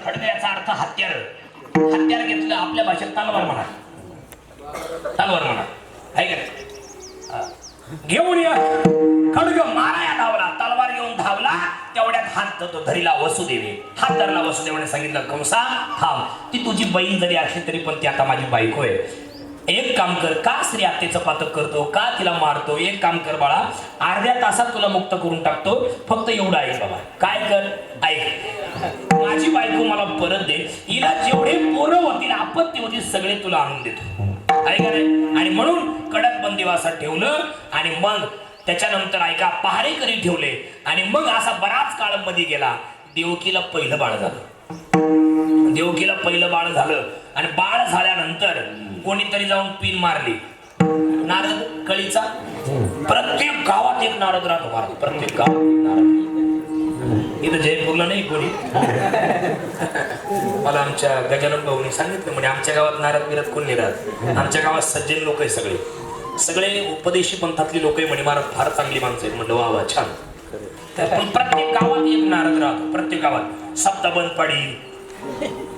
खडग याचा अर्थ हत्यार. हत्यार घेतलं आपल्या भाषेत तलवार म्हणा. तलवार म्हणा आहे का. घेऊन या खडग माराया धावला. तलवार घेऊन धावला. तेवढ्यात हात तो धरीला वसुदेवे. हात धरला वसुदेवाने सांगितलं कंसा थांब. ती तुझी बहीण जरी असली तरी पण ती आता माझी बायको आहे. एक काम कर. का स्त्री आत्तेचं पातक करतो. का तिला मारतो. एक काम कर बाळा. अर्ध्या तासात तुला मुक्त करून टाकतो. फक्त एवढं ऐक बाबा. काय कर ऐक. माझी बायको मला परत दे. हिला जेवढे पोरं होतील आपत्ती होती सगळे तुला आणून देतो. ऐका नाही. आणि म्हणून कडक बंदिवासात ठेवलं. आणि मग त्याच्यानंतर ऐका पहारेकरी ठेवले. आणि मग असा बराच काळ मध्ये गेला. देवकीला पहिलं बाळ झालं. देवकीला पहिलं बाळ झालं. आणि बाळ झाल्यानंतर कोणीतरी जाऊन पिन मारली. नारद कळीचा. प्रत्येक गावात एक नारद राहतो महाराज. प्रत्येक गावात नारद. इथं जयपूरला नाही कोणी. मला आमच्या गजानन भाऊनी सांगितलं म्हणे आमच्या गावात नारद बिरद कोण नाही राहत. आमच्या गावात सज्जन लोक आहे सगळे. सगळे उपदेशी पंथातली लोक आहे म्हणे. महाराज फार चांगली माणसं आहेत. म्हणलं वा वा छान. पण प्रत्येक गावात एक नारद राहतो. प्रत्येक गावात. सप्ता बंद पाडी.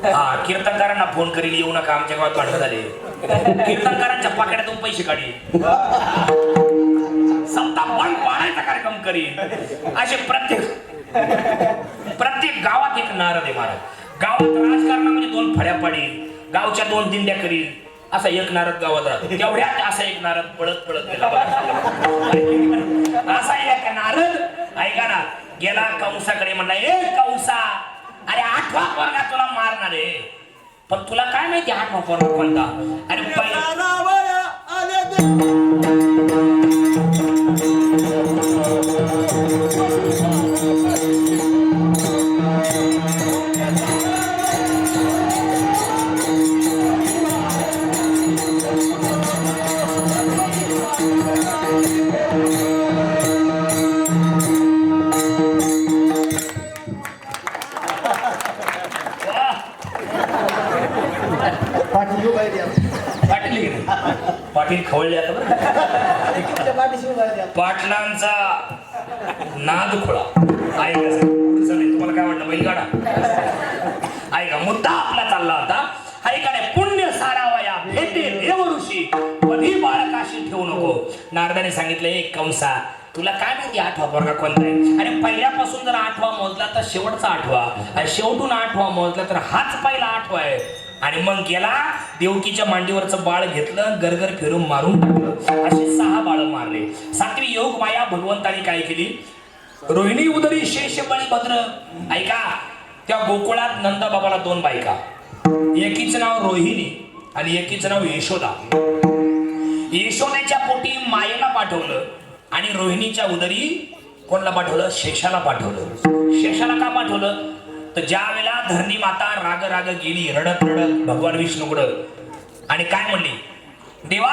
हा कीर्तनकारांना फोन करील येऊ नका आमच्या गावात भांडण झाले. कीर्तनकारांच्या पाकिटातून पैसे काढी. सप्ता बंद पाडायचा कार्यक्रम करील. असे प्रत्येक गावात एक नारद आहे महाराज. गावात राजकारणामध्ये 2 फड्या पाडील. गावच्या 2 दिंड्या करील. असा एक नारद गावात राहतो. तेवढ्यात असा एक नारद पळत गेला. असा एक नारद ऐका ना गेला कंसाकडे म्हणला ए कंसा अरे 8वा पोरगा तुला मारणार आहे. पण तुला काय माहिती 8वा पोरगा कोणता. अरे पाटील खवळले आता बरं. पाटलांचा नाद खुळा. तुम्हाला काय वाटलं बैलगाडा. ऐका मुद्दा आपला चालला होता. ऐका नाही पुण्य सारावया भेटे देव ऋषी कधी बाळकाशी ठेवू नको. नारदाने सांगितलं एक कंसा तुला काय माहिती 8वा पोरगा कोणता आहे. आणि पहिल्यापासून जर 8वा मोजला तर शेवटचा 8वा. आणि शेवटून 8वा मोजला तर हाच पहिला 8वा आहे. आणि मग गेला देवकीच्या मांडीवरचं बाळ घेतलं. गरगर फिरून मारून टाकलं. असे 6 बाळ मारले. 7वी योग माया भगवंतानी काय केली. रोहिणी उदरी शेष बळी भद्र. ऐका त्या गोकुळात नंदाबाबाला 2 बायका. एकीचं नाव रोहिणी आणि एकीचं नाव यशोदा. यशोदेच्या पोटी मायेला पाठवलं. आणि रोहिणीच्या उदरी कोणला पाठवलं. शेषाला पाठवलं. शेषाला का पाठवलं तर ज्या वेळेला धरणी माता राग राग गेली रडत रडत भगवान विष्णूकडं. आणि काय म्हणली देवा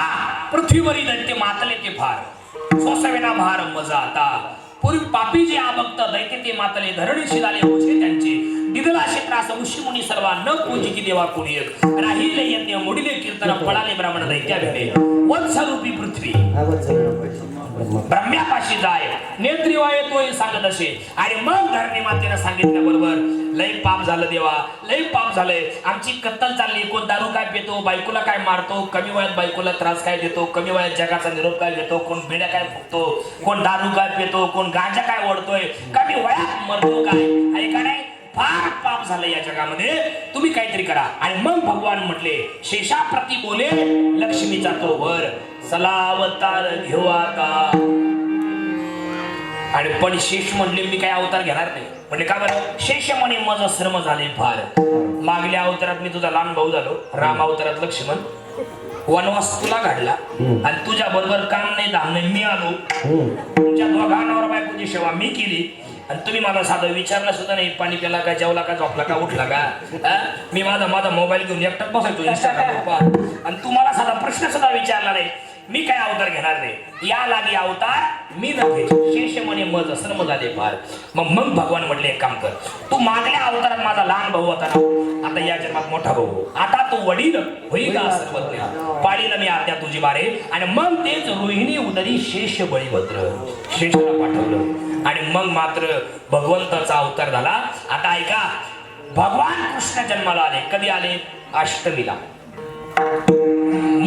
पृथ्वीवरील दैत्य मातले ते फार सोसवेना भार मजा आता. पूर्वी पापी जे आभक्त दैत्य ते मातले धरणीशी झाले ओझे त्यांचे. दिदला क्षेत्रास ऋषी मुनी सर्वा न पूजी की देवा कोणी एक. राहिले यज्ञ मोडिले कीर्तन पळाले ब्राह्मण दैत्या भेटे. वत्सरूपी पृथ्वी ब्रह्म्यापाशी जाय नेत्रीवाय तोय सांगत असे. आणि मग धरणी मातेनं सांगितल्या बरोबर लय पाप झालं देवा लय पाप झालंय. आमची कत्तल चालली. कोण दारू काय पितो बायकोला काय मारतो. कमी वयात बायकोला त्रास काय देतो. कमी वयात जगाचा निरोप काय घेतो. कोण बिड्या काय फुकतो. कोण दारू काय पितो. कोण गांजा काय ओढतोय. कमी वयात मरतो काय. ऐका नाही फार पाप झालं या जगामध्ये. तुम्ही काहीतरी करा. आणि मग भगवान म्हटले शेषाप्रती बोले लक्ष्मीचा तो वर चला अवतार घेऊ आता. आणि पण शेष म्हणले मी काय अवतार घेणार नाही. म्हणजे का बरं. शेष म्हणे माझं श्रम झाले फार. मागल्या अवतारात मी तुझा लहान भाऊ झालो. राम अवतारात लक्ष्मण. वनवास तुला घडला. आणि तुझ्या बरोबर काम नाही धाम नाही मी आलो. तुमच्या दोघांवर बायकोची सेवा मी केली. आणि तुम्ही मला साधं विचारलं सुद्धा नाही पाणी प्याला का जेवला का झोपला का उठला का. मी माझा मोबाईल घेऊन एकटाच बसायचो इंस्टाग्राम. आणि तुम्हाला साधा प्रश्न सुद्धा विचारला नाही. मी काय अवतार घेणार नाही. या लागी अवतार मी नव्हे. शेष म्हणे मज श्रम झाले फार. मग भगवान म्हटले एक काम कर. तू मागल्या अवतारात माझा लहान भाऊ होता ना. आता या जन्मात मोठा भाऊ. आता तू वडील होईल का सर्वज्ञ. पाळीला मी आज्ञा तुझी बारे. आणि मग तेच रोहिणी उदरी शेष बळीभद्र शेषाला पाठवलं. आणि मग मात्र भगवंताचा अवतार झाला. आता ऐका भगवान कृष्ण जन्माला आले. कधी आले? अष्टमीला,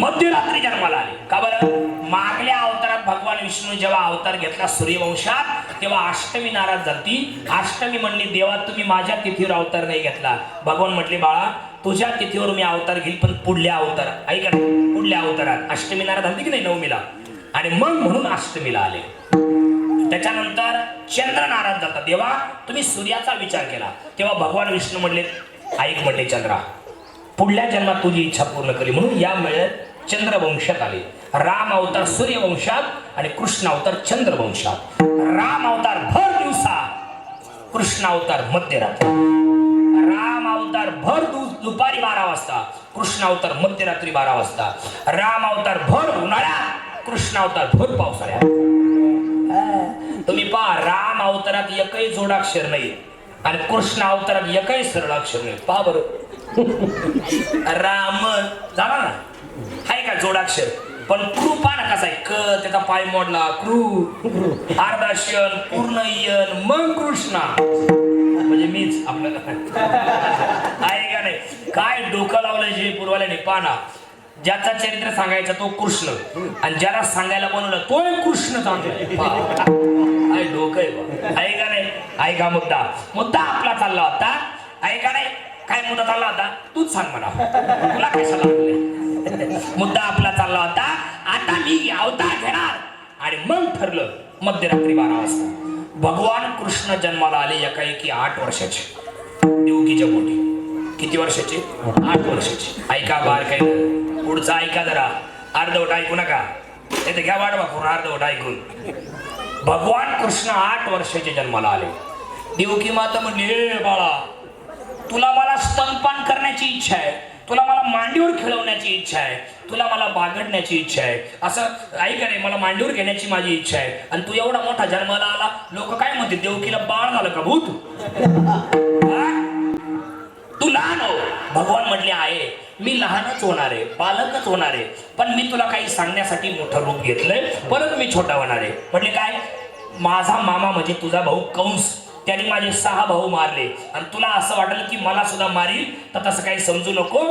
मध्यरात्री जन्माला आले. का बरं? मागल्या अवतारात भगवान विष्णू जेव्हा अवतार घेतला सूर्यवंशात, तेव्हा अष्टमी नाराज झाली. अष्टमी म्हणली, देवा तुम्ही माझ्या तिथीवर अवतार नाही घेतला. भगवान म्हटले, बाळा तुझ्या तिथीवर मी अवतार घेईल, पण पुढल्या अवतार ऐका, पुढल्या अवतारात. अष्टमी नाराज झाली की नाही नवमीला, आणि मग म्हणून अष्टमीला आले. त्याच्यानंतर चंद्र नाराज झाला. देवा तुम्ही सूर्याचा विचार केला. तेव्हा भगवान विष्णू म्हणले, ऐक म्हणले चंद्रा, पुढल्या जन्मात तुझी इच्छा पूर्ण करी. म्हणून या वेळेत चंद्रवंशात आले. राम अवतार सूर्यवंशात आणि कृष्ण अवतार चंद्रवंशात. राम अवतार भर दिवसा, कृष्ण अवतार मध्यरात्री. राम अवतार भर दुपारी 12 वाजता, कृष्ण अवतार मध्यरात्री 12 वाजता. राम अवतार भर उन्हाळ्यात, कृष्ण अवतार भर पावसाळ्यात. तुम्ही पहा, राम अवतारात एकही जोडाक्षर नाही आणि कृष्ण अवतारात एकही सरळ अक्षर नाही. पहा बरं, राम झाला ना, हाय का जोडाक्षर, पण क्रू पहा ना कसा आहे. क त्याचा पाय मोडला, क्रू अर्धाशन पूर्ण यन, मग कृष्णा म्हणजे मीच आपल्याला आहे का नाही. काय डोकं लावलं जे पूर्वाल्याने. पाना ज्याचा चरित्र सांगायचा तो कृष्ण, आणि ज्याला सांगायला बनवलं तो कृष्ण चांगला. आहे डोकं आहे का नाही. आहे का मुद्दा आपला चालला होता. आहे का नाही. काय मुद्दा चालला होता तूच सांग मला, तुला कशाला लागले. मुद्दा आपला चालला होता, आता मी अवतार घेणार. आणि मग ठरलं मध्यरात्री 12 वाजता भगवान कृष्ण जन्माला आले. एकाएकी 8 वर्षाचे देवकीच्या पोटी. किती वर्षाचे? 8 वर्षाचे. ऐका बार काही पुढचा ऐका जरा, अर्धवट ऐकू नका. ते घ्या वाट बघून अर्धवट ऐकून. भगवान कृष्ण 8 वर्षाचे जन्माला आले. देवकी माता म्हणली, हे बाळा तुला मला स्तनपान करण्याची इच्छा आहे, तुला मला मांडीवर खेळवण्याची इच्छा आहे, तुला मला बागडण्याची इच्छा आहे. असं ऐक रे, मला मांडीवर घेण्याची माझी इच्छा आहे. आणि तू एवढा मोठा जन्माला आला, लोक काय म्हणते देवकीला बाळ झालं का भूत? तू लहान हो. भगवान म्हटले, आहे मी लहानच होणार आहे, बालकच होणार आहे, पण मी तुला काही सांगण्यासाठी मोठं रूप घेतलंय, परत मी छोटा होणार आहे. म्हटले काय? माझा मामा म्हणजे तुझा भाऊ कंस, त्याने माझे 6 भाऊ मारले, आणि तुला असं वाटलं की मला सुद्धा मारील, तर तसं काही समजू नको.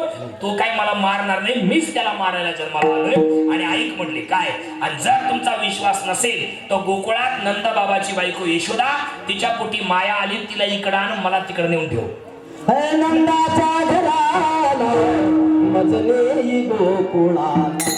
तू काही मला मारणार नाही, मीच त्याला मारायला जन्माला आलोय. आणि ऐक म्हणले काय, आणि जर तुमचा विश्वास नसेल तर गोकुळात नंदबाबाची बायको यशोदा, तिच्या पोटी माया आली, तिला इकडं आण, मला तिकडे नेऊन ठेव. नंदाच्या घराला मजले गोकुळात.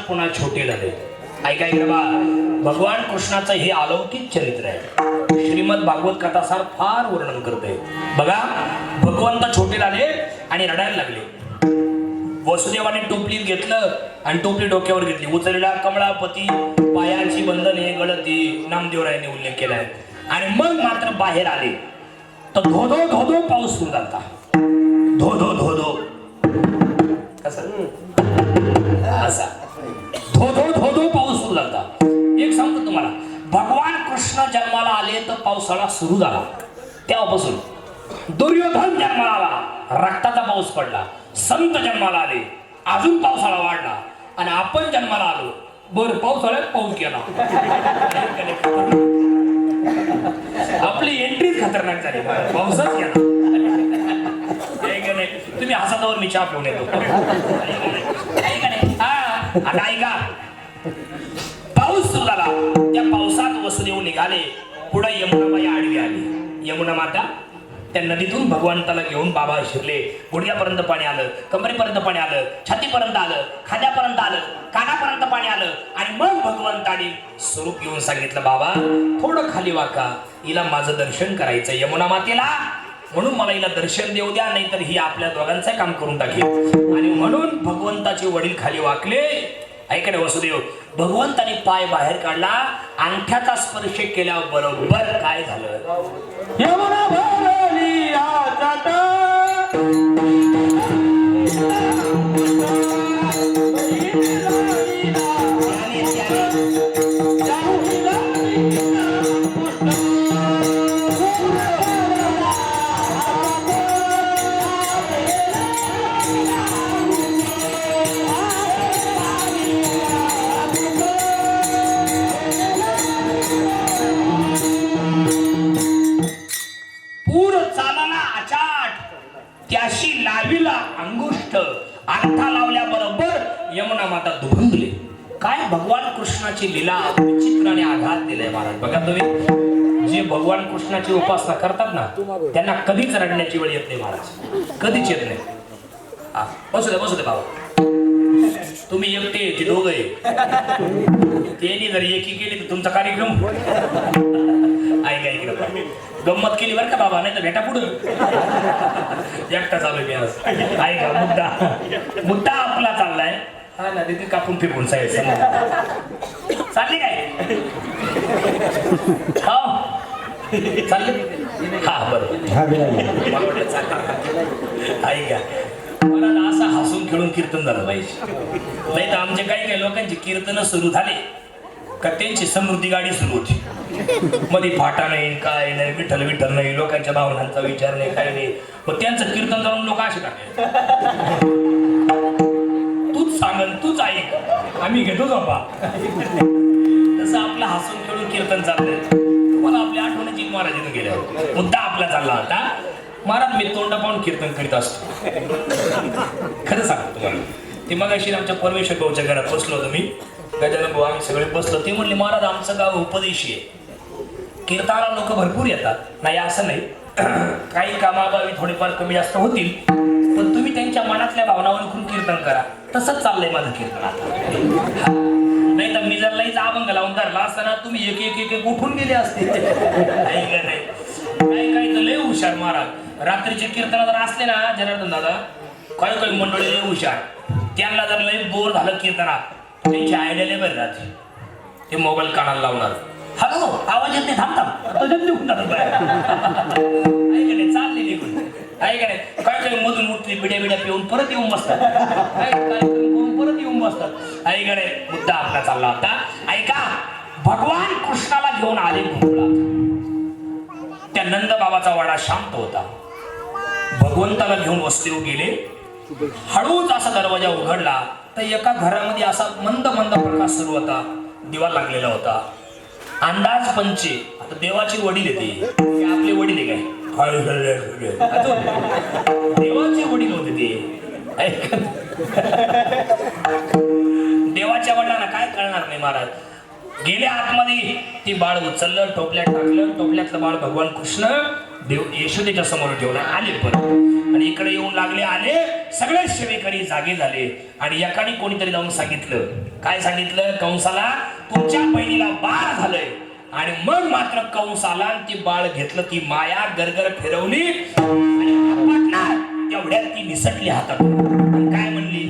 पुन्हा छोटे झाले. ऐका इकडे बा, भगवान कृष्णाचं हे अलौकिक चरित्र आहे. श्रीमद भागवत कथासार फार वर्णन करते. बघा, भगवंत छोटे झाले आणि रडायला लागले. वसुदेवाने टोपलीत घेतलं आणि टोपली डोक्यावर घेतली. उचललेला कमळापती, पायाची बंधने गळती, नामदेवरायांनी उल्लेख केलाय. आणि मग मात्र बाहेर आले तर धोधो धोधो पाऊस सुरू झाला. धोधो धोधो कसा असा धोधो धोधो पाऊस सुरू झाला. एक सांगतो तुम्हाला, भगवान कृष्ण जन्माला आले तर पावसाळा सुरू झाला. तेव्हापासून दुर्योधन जन्माला आला, रक्ताचा पाऊस पडला. संत जन्माला आले, अजून पावसाळा वाढला. आणि आपण जन्माला आलो, बर पावसाळ्यात पाऊस केला. आपली एंट्रीच खतरनाक झाली, पावसाच केला. तुम्ही हसादावर मी चहा पिऊन येतो. आता ऐका, पाऊस सुरू झाला. त्या पावसात वसुदेव निघाले. पुढे यमुनाबाई आडवी आली. यमुना माता त्या नदीतून भगवंताला घेऊन बाबा शिरले. गुडघ्यापर्यंत पाणी आलं, कमरेपर्यंत पाणी आलं, छातीपर्यंत आलं, खांद्यापर्यंत आलं, कानापर्यंत पाणी आलं. आणि मग भगवंताने स्वरूप घेऊन सांगितलं, बाबा थोडं खाली वाका, हिला माझं दर्शन करायचं यमुना मातेला, म्हणून मला हिला दर्शन देऊ द्या, नाहीतर ही आपल्या दोघांचं काम करून टाकेल. आणि म्हणून भगवंताचे वडील खाली वाकले. ऐकडे वसुदेव, भगवंताने पाय बाहेर काढला. अंगठ्याचा स्पर्श केल्यावर बरोबर काय झालं? यमुना भरली आचाट, त्याशी लाविला अंगुष्ठ. अंगठा लावल्याबरोबर यमुना माता दुभंगली. काय भगवान कृष्णाची लीला, विचित्र आणि आघात दिलाय महाराज. बघा तुम्ही, जे भगवान कृष्णाची उपासना करतात ना, त्यांना कधीच रडण्याची वेळ येत नाही महाराज, कधीच येत नाही. बसू दे बाबा, तुम्ही एकटे ते दोघं आहे. त्यांनी जर एकी केली तर तुमचा कार्यक्रम ऐका गंमत केली बरं का बाबा, नाही तर भेटा पुढं एकटा चालू मी आज. ऐका, मुद्दा आपला चाललाय. हा ना, तिथे कापून फेकून साहेब चालले काय? चालले हा बरोबर. ऐका, मला असं हसून खेळून कीर्तन झालं पाहिजे. नाही तर आमचे काही लोकांची कीर्तन सुरू झाले का त्यांची समृद्धी गाडी सुरू होती. मध्ये फाटा नाही, काय नाही, विठ्ठल विठ्ठल नाही, लोकांच्या भावनांचा विचार नाही, काय नाही. मग त्यांचं कीर्तन जाऊन लोक असे टाकले, तूच सांगन, तूच ऐक, आम्ही घेतो बाबा. तसं आपलं हसून खेळून कीर्तन चाललंय. तुम्हाला आपल्या आठवण्याची महाराज इथून गेल्यावर मुद्दा आपला चालला होता. महाराज मी तोंड पाहून कीर्तन करीत असतो, खरं सांगतो तुम्हाला. ते मग अशी आमच्या परमेश्वर भाऊच्या घरात बसलो होतो मी, गजानन भाऊ आम्ही सगळे बसलो. ते म्हणले, महाराज आमचं गाव उपदेशी आहे, कीर्तनाला लोक भरपूर येतात. नाही असं नाही, काही कामाबाबी थोडेफार कमी जास्त होतील, पण तुम्ही त्यांच्या मनातल्या भावना ओळखून कीर्तन करा. तसंच चाललंय माझं कीर्तन आता. नाही तर मी जर लईच अभंग लावून धरला असताना तुम्ही एक एक उठून गेले असते. काही तर लय हुशार महाराज. रात्रीचे कीर्तन जर असले ना जनार्दन दादा, काही मंडळी लय हुशार, त्यांना जर लय बोर झालं कीर्तनात, त्यांची आयडिया लय बरी राहते. ते मोबाईल कानाला लावणार, हॅलो आवाज येत नाही, थांबता चालले निघून. ऐकणे काय मधून उठली, बिड्या पिऊन परत येऊन बसतात, परत येऊन बसतात. ऐकणे मुद्दा आपला चालला होता. ऐका, भगवान कृष्णाला घेऊन आले गोकुळात. त्या नंद बाबाचा वाडा शांत होता. भगवंताला घेऊन वसुदेव गेले. हळूच असा दरवाजा उघडला तर एका घरामध्ये असा मंद मंद प्रकाश सुरू होता. दिवा लागलेला होता. अंदाज पंचे, आता देवाची वडील येते, आपले वडील आहे काय, देवाचे वडील होते ते. देवाच्या वडिलांना काय कळणार नाही महाराज. गेले आतमध्ये, ती बाळ उचललं, टोपल्यात टाकलं. टोपल्यातलं बाळ भगवान कृष्ण देव यशोदेच्या समोर ठेवलं. आले परत आणि इकडे येऊन लागले. आले सगळे सेवेकरी जागे झाले. आणि एकाने कोणीतरी जाऊन सांगितलं, काय सांगितलं, कंसाला तुमच्या बहिणीला बाळ झालंय. आणि मग मात्र कंसाला ती बाळ घेतलं, ती माया गरगर फिरवली आणि आपटणार तेवढ्यात ती निसटली हातात. आणि काय म्हणली,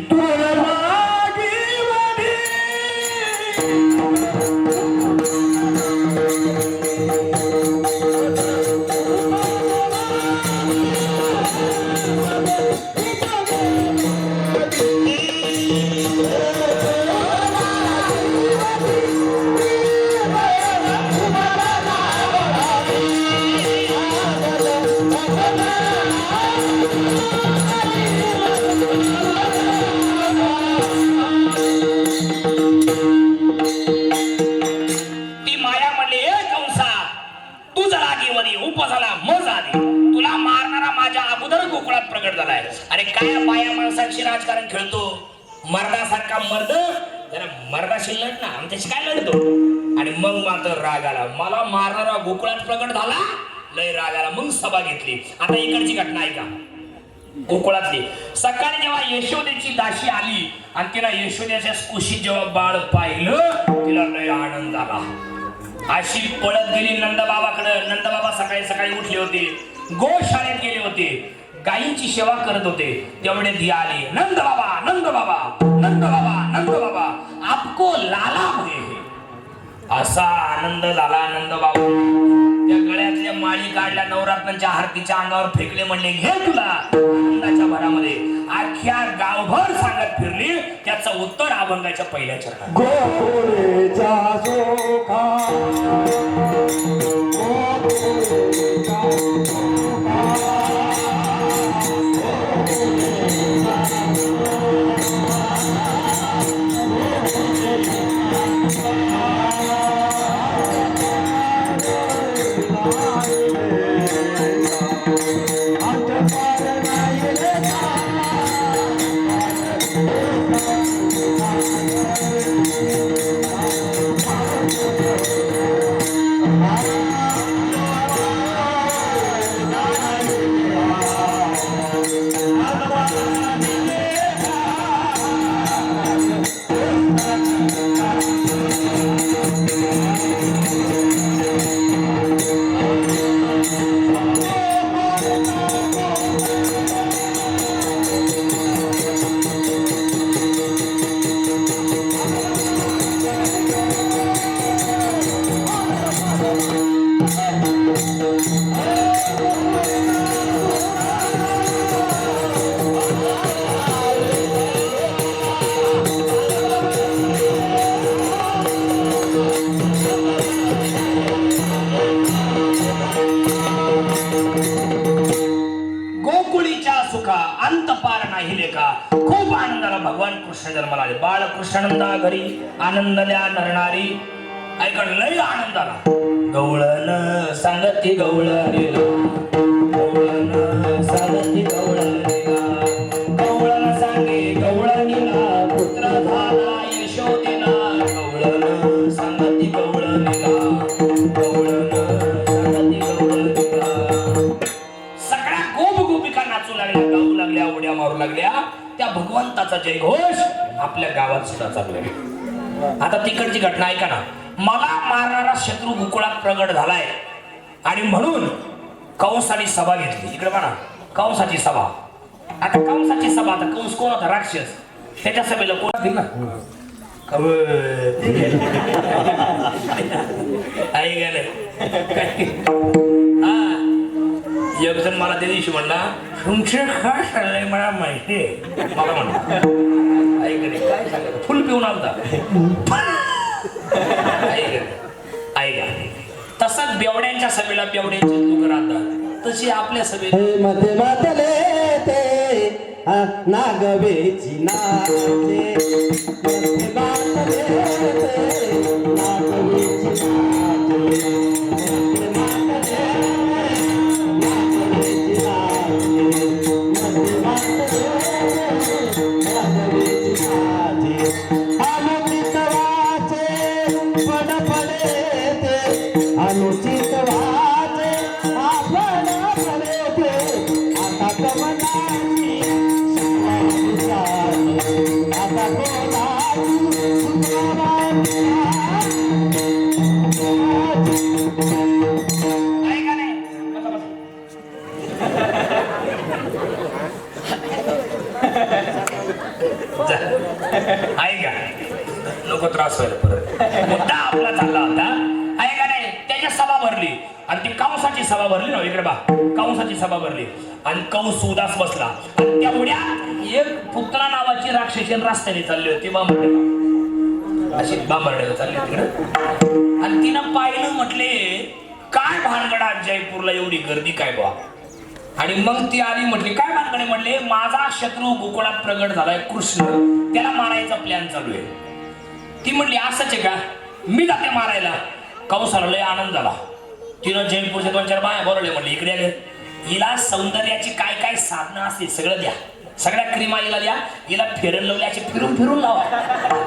प्रगट झालाय. अरे काय बाया माणसांशी राजकारण खेळतो, मर्दासारखा मर्द जरा मर्दाशी लढ ना, आमच्याशी काय लढतो. आणि मग मात्र राग आला, मला मारणारा गोकुळात प्रगट झाला, लय राग आला, मग सभा घेतली. आता इकडची घटना आहे का गोकुळातली. सकाळी जेव्हा यशोदेची दाशी आली आणि तिला यशोदेच्या कुशीत जेव्हा बाळ पाहिलं, तिला लय आनंद झाला. अशी पळत गेली नंदबाबाकडे. नंदबाबा सकाळी सकाळी उठले होते, गोशाळेत गेले होते, गायींची सेवा करत होते. तेवढे धी आली, नंदबाबा नंदबाबा नंदबाबा नंदबाबा आपको लाला हुए. असा आनंद झाला नंदबाबा. त्या गळ्यातल्या माळी काढल्या, नवरात्रांच्या आरतीच्या अंगावर फेकले, म्हणले घे तुला. आनंदाच्या भरामध्ये अख्ख्या गावभर सांगत फिरली. त्याचं उत्तर अभंगाच्या पहिल्या चरणात. गोकुळेचा सुखा खूप आनंदाला भगवान कृष्ण जन्माला आले. बाळ कृष्णानंदा घरी आनंद द्या नरणारी. ऐकलं लय आनंदाला. गवळण सांगती गवळण, गवळण सांगती गवळण, गवळण सांगे गवळणीला पुत्र झाला यशोदेला. गवळण सांगती गवळणीला, गवळण सांगती गवळणीला. सगळ्या गोप गोपिका नाचू लागल्या, गाऊ लागल्या, उड्या मारू लागल्या. त्या भगवंताचा जयघोष आपल्या गावात सुद्धा चाललाय. आता तिकडची घटना ऐका ना. मला मारणारा शत्रू गोकुळात प्रगट झालाय आणि म्हणून कंसाने सभा घेतली. इकडे म्हणा कंसाची सभा. आता कंसाची सभा, आता कंस कोण होता? राक्षस. त्याच्या सभेला कोण असतील ना आई गेले. एक जण मला त्या दिवशी म्हणला, तुमचे काय चाललंय मला माहिती आहे. मला म्हणला ऐक काय सांगायचं, फुल पिऊन आलता. ऐका तसंच बेवड्यांच्या सभेला बेवड्यांचे लोक राहतात, तशी आपल्या सभेत मध्ये मातले ते नागवेची नाचे, मध्ये मातले ते नागवेची अनुचित वाचे आपण पडते. आता कमलाची आता ऐका नको त्रास व्हायला परत. मुद्दा आपला चालला होता ऐका नाही. त्याची सभा भरली आणि ती कंसाची सभा भरली ना. इकडे बा कंसाची सभा भरली आणि कंस उदास बसला. आणि त्या उड्या एक पुत्रा नावाची राक्षसी रस्त्याने चालली होती बांबरडेला, अशी बांबरडेला चालली तिकडे. आणि तिनं पाहिलं, म्हटले काय भानगडात जयपूरला एवढी गर्दी काय बा. आणि मग ती आली, म्हटली काय भानगडे. म्हणले माझा शत्रू गोकुळात प्रगट झालाय कृष्ण, त्याला मारायचा प्लॅन चालू आहे. ती म्हटली असंच आहे का, मी जाते मारायला. कंसाला लय आनंद झाला. तिनं जयपूरचे 2-4 बाया बोलवले, म्हणले इकडे आले. हिला सौंदर्याची काय काय साधनं असतील सगळं द्या, सगळ्या क्रीमा हिला द्या, हिला फेरन लावल्याची फिरून फिरून लावा,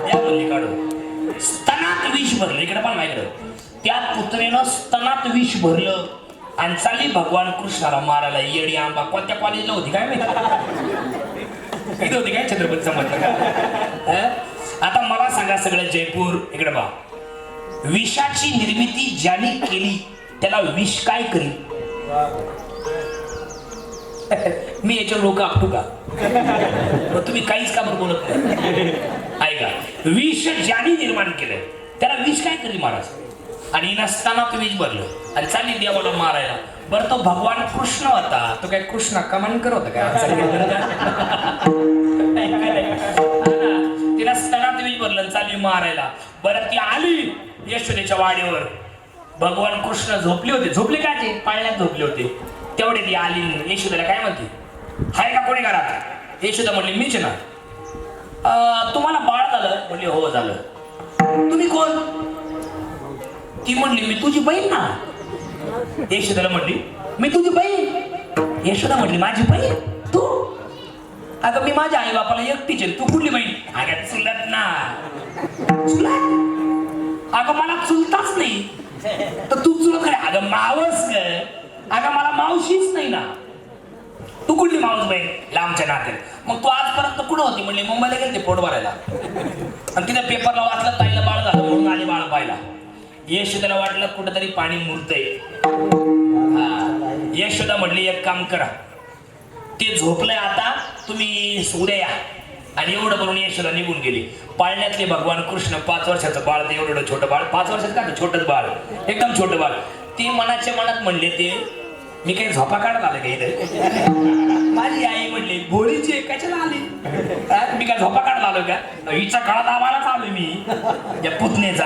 द्या म्हणले काढून. स्तनात विष भरलं, इकडे पण माझ्याकडं. त्या पुत्रेनं स्तनात विष भरलं आणि चालली भगवान कृष्णाला मारायला. येडी आंबा कोणत्या कॉलेजला होती काय माहिती, इथं होती काय छत्रपती समजलं का? आता मला सांगा सगळं जयपूर इकडे बा, विषाची निर्मिती ज्याने केली त्याला विष काय करी? मी याच्या लोक आपटू का? तुम्ही काहीच का बरं बोलत नाही? ऐका, विष ज्याने निर्माण केलं त्याला विष काय करी महाराज? आणि नसताना तो विष भरलं आणि चालली देवाला मारायला. बरं तो भगवान कृष्ण होता, तो काय कृष्ण कमान करत काय? तिला स्तनात विष भरलं चालली मारायला. बरं ती आली यशोदेच्या वाडीवर, भगवान कृष्ण झोपले होते. झोपले काय ते? पाळण्यात झोपले होते. तेवढे ती आली. यशोदेला काय म्हणते, हाय का कोणी घरात? यशोदा म्हणली मीच ना. तुम्हाला बाळ झालं? म्हणले हो झालं. तुम्ही कोण? ती म्हणली मी तुझी बहीण ना. यशोदाला म्हणली मी तुझी बहीण. यशोदा म्हणली माझी बहीण तू? अगं मी माझ्या आई बापाला एकटीच आहे. तू कुठली बहीण? अगं चुलत ना. चुलत? अगं मला चुलताच नाही. तर तू चुलत काय? अगं मावस ग. अगं मला मावशीच नाही ना. तू कुठली मावस बहीण? लांबच्या नात्यात. मग तू आजपर्यंत कुठं होती? म्हणले मुंबईला गेले पोट भरायला. आणि तिथे पेपरला वाचलं ताईला बाळ झालं म्हणून आली बाळ पाहिला. यशोदाला वाटलं कुठंतरी पाणी मुरतंय. यशोदा म्हणली एक काम करा, ते झोपलंय आता तुम्ही उद्या या. आणि एवढं करून यशोदा निघून गेली. पाळण्यातले भगवान कृष्ण 5 वर्षाचं बाळ, ते एवढं छोटं बाळ, 5 वर्षाचं का छोटंच बाळ, एकदम छोटं बाळ, ते मनाच्या मनात म्हणले ते मी काही झोपा काढत आलं काही. माझी आई म्हणली भोळीची कशाला आली? मी काय झोपा काढत आलो का? हिचा काळात आम्हालाच आलो मी, त्या पुतणेचा.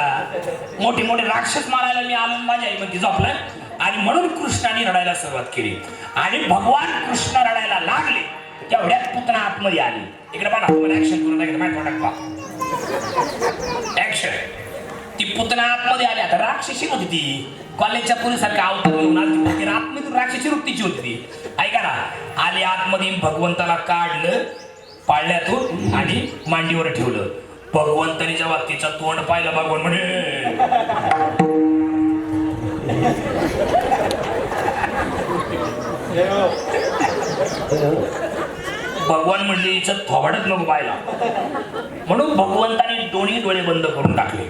मोठे मोठे राक्षस मारायला मी आलो. माझी आई म्हणते झोपलं. आणि म्हणून कृष्णाने रडायला सुरुवात केली. आणि भगवान कृष्ण रडायला लागले तेवढ्यात पुतना आतमध्ये आली. इकडे पहा, तुम्हाला ऍक्शन करून दाखवतो. माझ्या तोंडात पहा ऍक्शन. ती पुतना आतमध्ये आली. आता राक्षसी होती ती, कॉलेजच्या पोलिसारखा अवतार घेऊन आली. आतमधून राक्षसी वृत्तीची होती ती. ऐका ना, आली आतमध्ये, भगवंताला काढलं पाळण्यातून आणि मांडीवर ठेवलं. भगवंताने जेव्हा तिचं तोंड पाहिलं, भगवान म्हणे भगवान म्हणले हिचं थोबाडच नको पाहिला. म्हणून भगवंताने दोन्ही डोळे बंद करून टाकले.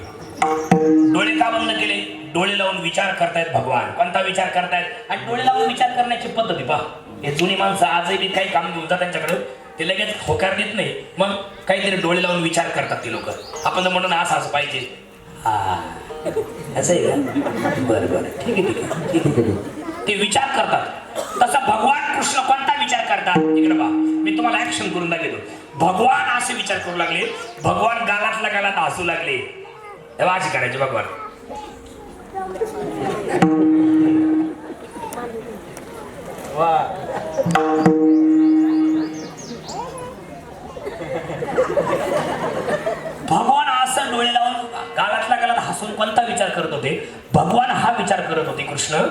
डोळे का बंद केले? डोळे लावून विचार करतायत भगवान. कोणता विचार करतायत? आणि डोळे लावून विचार करण्याची पद्धती पहा. हे जुनी माणसं आजही काही काम घेऊन जातात त्यांच्याकडे, ते लगेच होकार देत नाही. मग काहीतरी डोळे लावून विचार करतात ते लोक. आपण जर म्हणून असं असं पाहिजे, हा असं आहे का? बरं बरं ठीक आहे ठीक आहे ठीक आहे. ते विचार करतात. तसा भगवान कृष्ण कोणता विचार करतात? इकडे पहा, मी तुम्हाला ऍक्शन करून दाखवतो. भगवान असे विचार करू लागले. भगवान गालातल्या गालात हसू लागले. अशी करायचे भगवान. भगवान असं डोळे लावून गालातल्या गालात हसून कोणता विचार करत होते? भगवान हा विचार करत होते, कृष्ण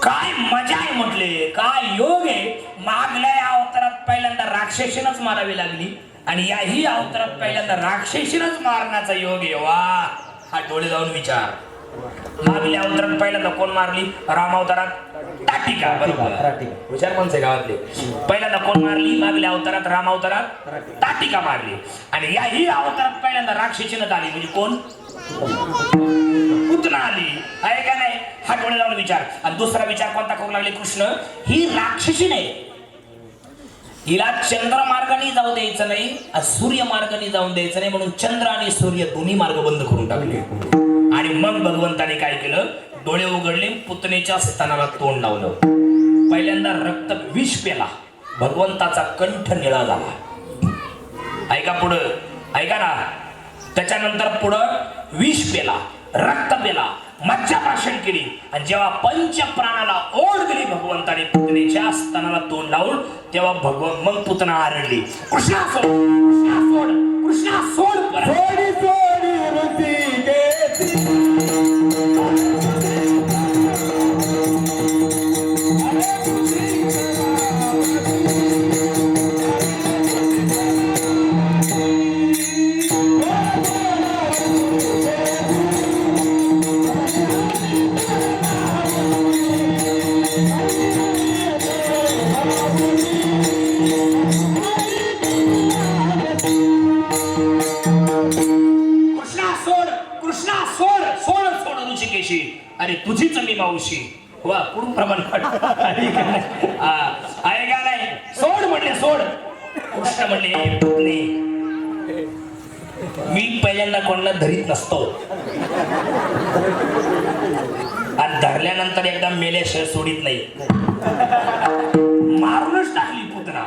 काय मजा आहे म्हटले, काय योग आहे. मागल्या अवतारात पहिल्यांदा राक्षसीनच मारावी लागली आणि याही अवतारात पहिल्यांदा राक्षसीनच मारण्याचा योग आहे. वा, हा डोळे लावून विचार. मागल्या अवतारात पहिल्यांदा कोण मारली? राम अवतारात टाटिका. बरोबर, हुशार माणसं गावातले. पहिल्यांदा कोण मारली? मागल्या अवतारात राम अवतारात टाटिका मारली. आणि याही अवतारात पहिल्यांदा राक्षसीनच आली. म्हणजे कोण? पुतना आली. आहे का नाही? हा डोळे लावून विचार. आणि दुसरा विचार कोणता करू लागले कृष्ण? ही राक्षसी नाही, हिला चंद्र मार्गाने जाऊ द्यायचं नाही, सूर्य मार्गाने जाऊन द्यायचं नाही. म्हणून चंद्र आणि सूर्य दोन्ही मार्ग बंद करून टाकले. आणि मग भगवंताने काय केलं? डोळे उघडले, पुतनेच्या स्तनाला तोंड लावलं. पहिल्यांदा रक्त विष पेला, भगवंताचा कंठ निळा झाला. ऐका पुढं, ऐका ना. त्याच्यानंतर पुढं विष पेला, रक्त पेला, मज्जा भाषण केली. आणि जेव्हा पंच प्राणाला ओढ गेली भगवंताने पुतनेच्या स्तनाला तोंड लावून, तेव्हा मग पुतना आरडली, कृष्णा सोड, कृष्णा सोड, कृष्णा सोड. सोडी सोडी रुची गेली. केशी अरे तुझीच मी मावशी वा कुठून प्रमाण आहे का नाही सोड म्हणले सोड कृष्ण म्हणले पुतणे मी पहिल्यांदा कोणाला धरीत नसतो आणि धरल्यानंतर एकदा मेल्याशिवाय सोडित नाही मारूनच टाकली पुतना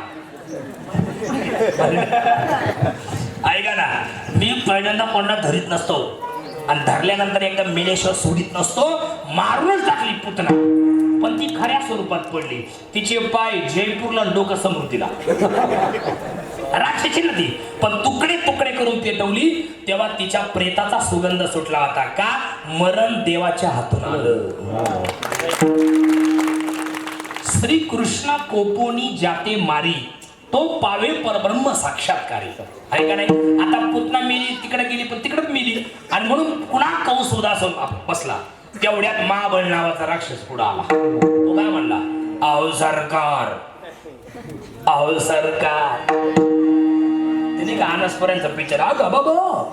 ऐका ना मी पहिल्यांदा कोणाला धरीत नसतो आणि धरल्यानंतर एकदा मेल्याशिवाय सोडित नसतो मारूनच टाकली पुतना पण ती खऱ्या स्वरूपात पडली तिचे पाय जयपूरला डोकं समृद्धीला राक्षसी नदी पण तुकडे तुकडे करून पेटवली तेव्हा तिच्या प्रेताचा सुगंध सुटला होता का मरण देवाच्या हातून आलं श्री कृष्ण कोपोनी जाते मारी तो पावे परब्रह्म साक्षात्कारी आहे का नाही आता पुतना मेली तिकडे गेली पण तिकडेच मेली आणि म्हणून पुन्हा कंस उदासून बसला तेवढ्यात महाबळ नावाचा राक्षस पुढे आला तो काय म्हणला अहो सरकार अहो सरकार त्याने का अनसपर्यंत पिक्चर अगं बाबा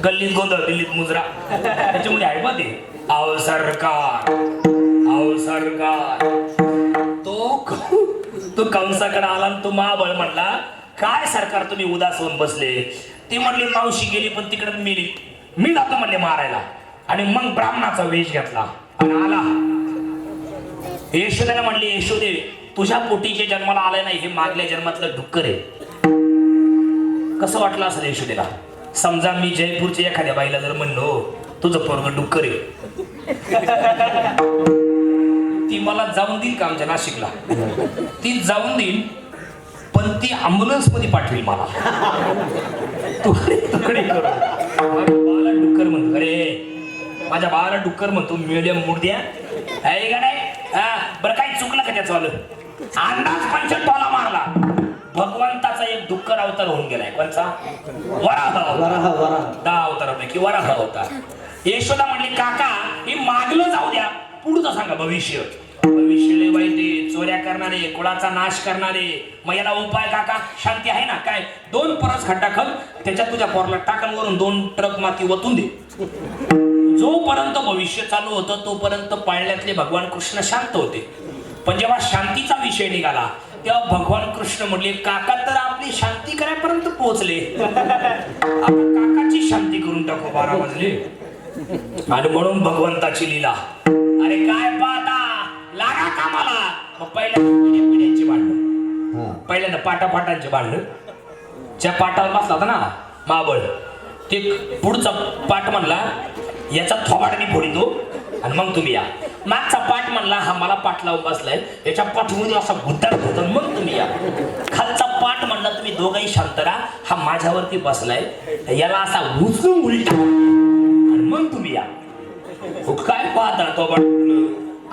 गल्लीत गोंधळ दिल्लीत मुजरा त्याच्यामध्ये आहे बा ते अहो सरकार अहो सरकार तो कंसाकडे आला आणि तो महाबळ म्हणला काय सरकार तुम्ही उदास होऊन बसले ते म्हणले मावशी गेली पण तिकडे मेली मी जातो म्हणले मारायला आणि मग ब्राह्मणाचा वेश घेतला आणि आला यशोदेला म्हणले यशोदे तुझ्या पोटीचे जन्माला आलाय नाही हे मागल्या जन्मातलं डुक्कर आहे कसं वाटलं असेल यशोदेला समजा मी जयपूरच्या एखाद्या बाईला जर म्हणलो तुझं पोरग डुक्कर आहे ती मला जाऊन देईल का आमच्या नाशिकला ती जाऊन देईल पण ती अँब्युलन्स मध्ये पाठवेल मला तुकडे तुकडे करून बाळाला डुक्कर म्हणतो अरे माझ्या बाळाला डुक्कर म्हणतो मिडियम मुर्द्या आहे का नाही बरं काही चुकलं का त्याचं आलं अंदाज पंचटोला मारला भगवंताचा एक डुक्कर अवतार होऊन गेलाय कोणचा वराह 10 अवतारापैकी वराह अवतार यशोदा म्हणली काका हे मागलं जाऊ द्या पुढचं सांगा भविष्य भविष्य वाईट आहे चोऱ्या करणारे कुळाचा नाश करणारे मग याला उपाय काका शांती आहे ना काय 2 परस खड्डा खल त्याच्यात तुझ्या पोरला टाकन वरून 2 ट्रक माती वतून दे जोपर्यंत भविष्य चालू होतं तोपर्यंत पाळण्यातले भगवान कृष्ण शांत होते पण जेव्हा शांतीचा विषय निघाला तेव्हा भगवान कृष्ण म्हणले काका तर आपली शांती करायपर्यंत पोहोचले आपण काकाची शांती करून टाकू 12 वाजले आणि म्हणून भगवंताची लीला अरे काय पाहता लागा कामाला मग पहिल्यांदा पिढ्यांची भांडण पहिल्यांदा पाटापाटांचे भांडण ज्या पाटावर बसला होता ना महाबळ ते पुढचा पाठ म्हणला याचा थोबाडणी फोडितो आणि मग तुम्ही या मागचा पाठ म्हणला हा मला पाठ लावून बसलाय याच्या पाठीमध्ये असा गुद्दार होता मग तुम्ही या खालचा पाठ म्हणला तुम्ही दोघंही शांत राहा हा माझ्यावरती बसलाय याला असा उचलून उलटा आणि मग तुम्ही या काय पाहता तो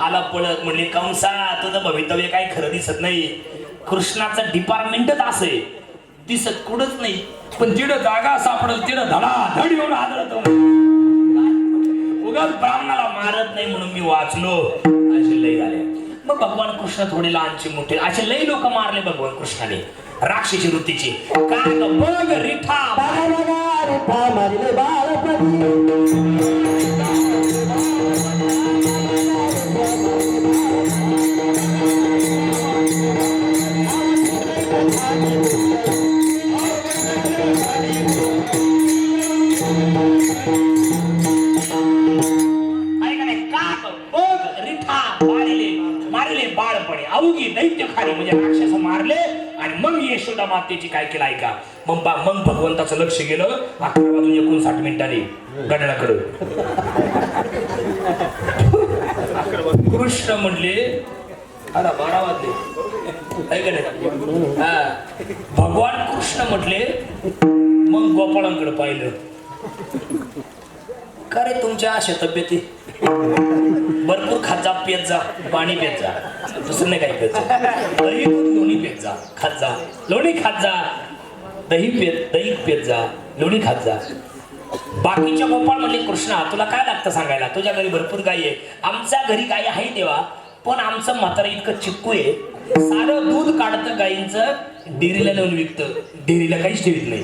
आला पळत म्हणले कंसा तुझं भवितव्य काही खरं दिसत नाही कृष्णाचं डिपार्टमेंटच असं आहे दिसत कुठंच नाही पण जिडं जागा सापडल तिडं धडाधड येऊन आदळतो उगाच ब्राह्मणाला मारत नाही म्हणून मी वाचलो असे लय झाले मग भगवान कृष्ण थोडे लहानचे मोठे असे लय लोक मारले भगवान कृष्णाने राक्षसी वृत्तीचे काय बघ रिठा मारिले बाळपणी बाळपणे अवघी दैत्य खाली म्हणजे राक्षस मारले आणि मग यशोदा मातेची काय केलं ऐका मग भगवंताचं लक्ष गेलं 11:59 मिनिटांनी गडळाकडे कृष्ण म्हणले अरे 12 वाजले ऐका नाही भगवान कृष्ण म्हटले मग गोपाळांकडे पाहिलं का रे तुमच्या अशा तब्येती भरपूर खात जा पेत जा पाणी पेत जा दुसरं नाही काही पेत जा दही लोणी पेत जा खात जा लोणी खात जा दही पेत जा लोणी खात जा बाकीच्या गोपाळ म्हणले कृष्णा तुला काय लागतं सांगायला तुझ्या घरी भरपूर गायी आहे आमच्या घरी गायी आहे तेव्हा पण आमचं म्हातारा इतकं चिक्कू आहे सारं दूध काढतं गायींचं डेअरीला नेऊन विकतं, डेअरीला काहीच ठेवीत नाही.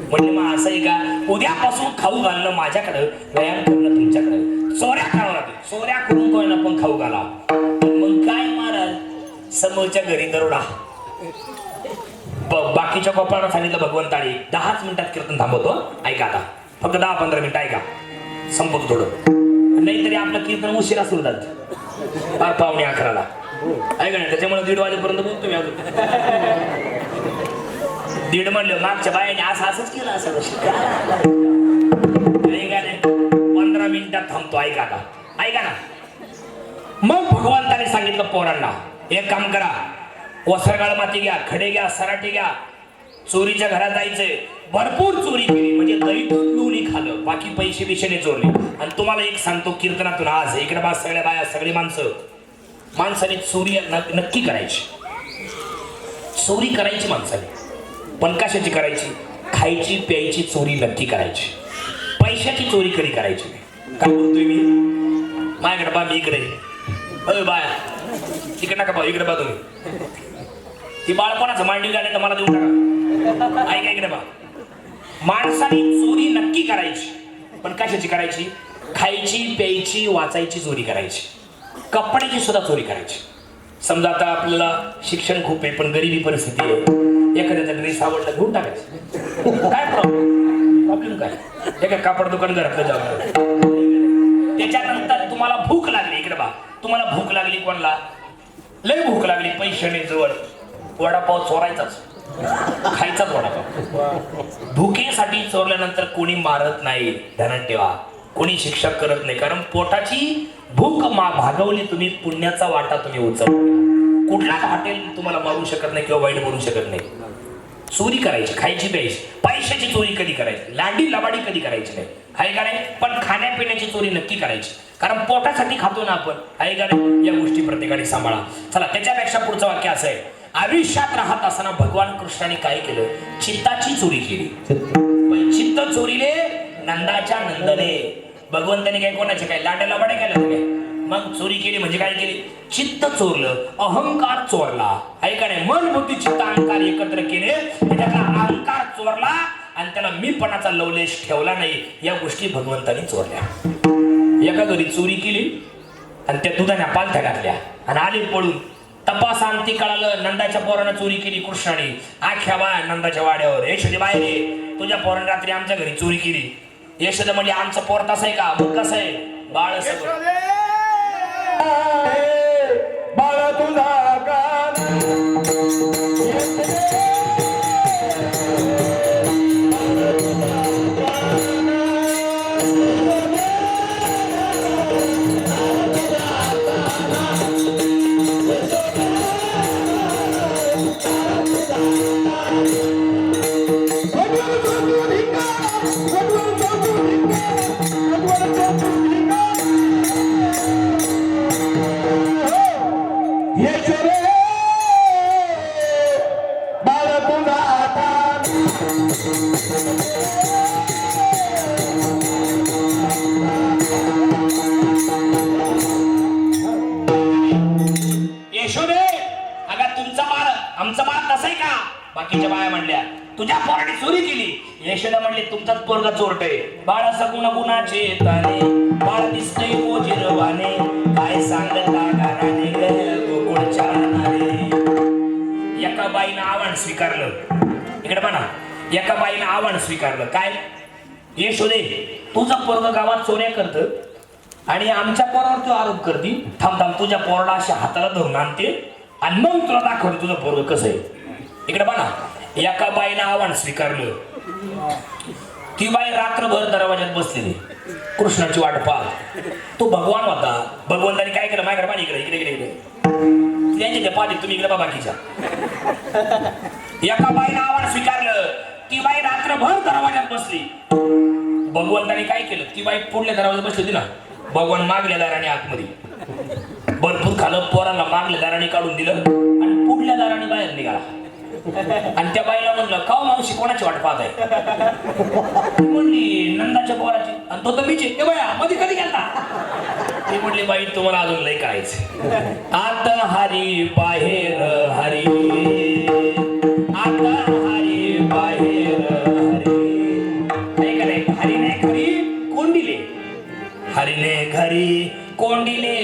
म्हणजे मग असं आहे का, उद्यापासून खाऊ घालणं माझ्याकडं, व्यायाम करणं तुमच्याकडं. चोऱ्या करावं लागेल, चोऱ्या करून कोणाला पण खाऊ घाला. मग काय महाराज, समोरच्या घरी दरोडा. बाकीच्या गोपाळांना सांगितलं भगवंताने 10 मिनिटात कीर्तन थांबवतो, ऐका आता फक्त 10-15 मिनिटं ऐका, संपवतो थोडं. नाहीतरी आपलं कीर्तन उशिरा सुरू झालं, 11:15 ऐका ना. त्याच्यामुळे 1:30 वाजेपर्यंत बोलतो मी अजून. 1:30 म्हणलं, मागच्या बायाने असंच केलं, असं 15 मिनिटात थांबतो, ऐका आता ऐका ना. मग भगवंताने सांगितलं पोरांना, एक काम करा, वसरगाळ माती घ्या, खडे घ्या, सराटे घ्या, चोरीच्या घरात जायचंय. भरपूर चोरी केली, म्हणजे दही दूध लोणी खाल्लं, बाकी पैसे बिशेने चोरले. आणि तुम्हाला एक सांगतो कीर्तनातून आज, इकडे बा सगळ्या बाया, सगळी माणसाने चोरी नक्की करायची. चोरी करायची माणसाने, पण कशाची करायची? खायची प्यायची चोरी नक्की करायची. पैशाची चोरी कधी करायची नाही. काय बोलतोय मी? माझ्याकडे बा, मी इकडे. अरे बाया तिकडे नका बा, इकडे बा तुम्ही. ती बाळ कोणाचं मांडी गाणे तर मला देऊ नका. ऐका इकडे बा, माणसाने चोरी नक्की करायची, पण कशाची करायची? खायची प्यायची वाचायची चोरी करायची. कपड्याची सुद्धा चोरी करायची. समजा आता आपल्याला शिक्षण खूप आहे, पण गरिबी परिस्थिती आहे, एखाद्याचा ड्रेस आवडला घेऊन टाकायचं. काय प्रॉब्लेम काय? एका कापड दुकान घरातलं जाऊ. त्याच्यानंतर तुम्हाला भूक लागली, इकडे बा, तुम्हाला भूक लागली, कोणाला लय भूक लागली, पैसे नाही जवळ, वडापाव चोरायचाच, खायचाच वडापाव. भुकेसाठी चोरल्यानंतर कोणी मारत नाही, ध्यानात ठेवा. कोणी शिक्षा करत नाही, कारण पोटाची भूक भागवली तुम्ही, पुण्याचा वाटा तुम्ही उचलला. कुठलाच हॉटेल तुम्हाला मारू शकत नाही किंवा वाईट बोलू शकत नाही. चोरी करायची, खायची प्यायची. पैशाची चोरी कधी करायची? लाडी लबाडी कधी करायची नाही, हाय का नाही? पण खाण्यापिण्याची चोरी नक्की करायची, कारण पोटासाठी खातो ना आपण, हाय का नाही? या गोष्टी प्रत्येकाने सांभाळा. चला, त्याच्यापेक्षा पुढचं वाक्य असं आहे, आयुष्यात राहत असताना भगवान कृष्णाने काय केलं? चित्ताची चोरी केली. चित्त चोरीले नंदाच्या नंदने. भगवंताने काय कोणाचे काय लाड्या लबाड्या केल्या काय? मग चोरी केली म्हणजे काय केली? चित्त चोरलं, अहंकार चोरला, आहे का नाही? मन बुद्धी चित्त अहंकार एकत्र केले, त्याच्यातला अहंकार चोरला आणि त्याला मीपणाचा लवलेश ठेवला नाही. या गोष्टी भगवंताने चोरल्या. एका घरी चोरी केली आणि त्या दुधाने पालथ्या घातल्या आणि आले पळून. तपासांती कळालं, नंदाच्या पोरानं चोरी केली कृष्णाने. आख्या बाय नंदाच्या वाड्यावर, यशोदे बाहेर ये, तुझ्या पोरानं रात्री आमच्या घरी चोरी केली. यशोदा म्हणजे आमचं पोर तसं आहे का? मग कसं आहे? बाळ बाळ तुझा का बाकीच्या बाया म्हणल्या तुझ्या पोराने चोरी केली. यशोदा म्हणले तुमचाच पोरगा चोरटय. बाळा सगुण गुणाचे ताने, बाळ दिसतय ओझिरवाने, काय सांगता गाराने गोकुळच्या नारे. एका बाईनं आव्हान स्वीकारलं. इकडे म्हणा, एका बाईनं आव्हान स्वीकारलं. काय? यशोदे, तुझं पोरग गावात चोऱ्या करत आणि आमच्या पोरावर तू आरोप करती. थांब थांब, तुझ्या पोराला अशा हाताला धरून आणते आणि मग तुला दाखवते तुझं पोरग कसं आहे. इकडे बघा, एका बाईनं आव्हान स्वीकारलं. ती बाई रात्रभर दरवाजात बसलेली, कृष्णाची वाट पाहत. तो भगवान होता. भगवंताने काय केलं? माझ्याकडे पाणी, इकडे इकडे इकडे त्यांच्या त्या पाठी, तुम्ही इकडे बा बाकीच्या. एका बाईनं आव्हान स्वीकारलं. ती बाई रात्रभर दरवाजात बसली. भगवंताने काय केलं? ती बाई पुढल्या दरवाजात बसली होती ना, भगवान मागल्या दाराने आतमध्ये भरपूर खालं. पोराला मागल्या दाराने काढून दिलं आणि पुढल्या दाराने बाहेर निघाला. आणि त्या बाईला म्हणलं, का मावशी कोणाची वाट पाहत आहे? म्हणली नंदाच्या पोराची. आणि तो तर मीचे. बाया मध्ये कधी गेलता? ती म्हणली, बाई तुम्हाला अजून लय करायचं. आत हरी बाहेर हरी. हरिने घरी कोंडिले,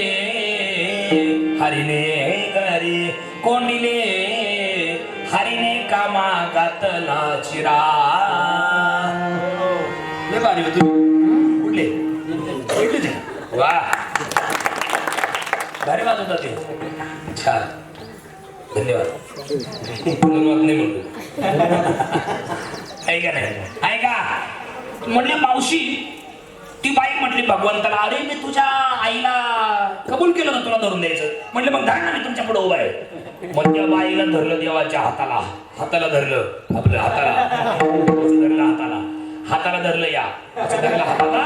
हरिने घरी कोंडिले, हरिने कामा घातला चिरा. लय भारी होती. कुठले कुठले ते? वा भारी वाजवत होते. छान, धन्यवाद. धन्यवाद नाही म्हणतो. ऐका नाही ऐका म्हणले मावशी, ती बाई म्हटली भगवंताला, अरे मी तुझ्या आईला कबूल केलं ना तुला धरून द्यायचं. म्हटलं मग धर ना, मी तुमच्या पुढे उभा आहे. मग त्या बाईला धरलं देवाच्या हाताला, हाताला धरलं, आपलं हाताला धरलं, हाताला धरलं, या असं धरलं हाताला.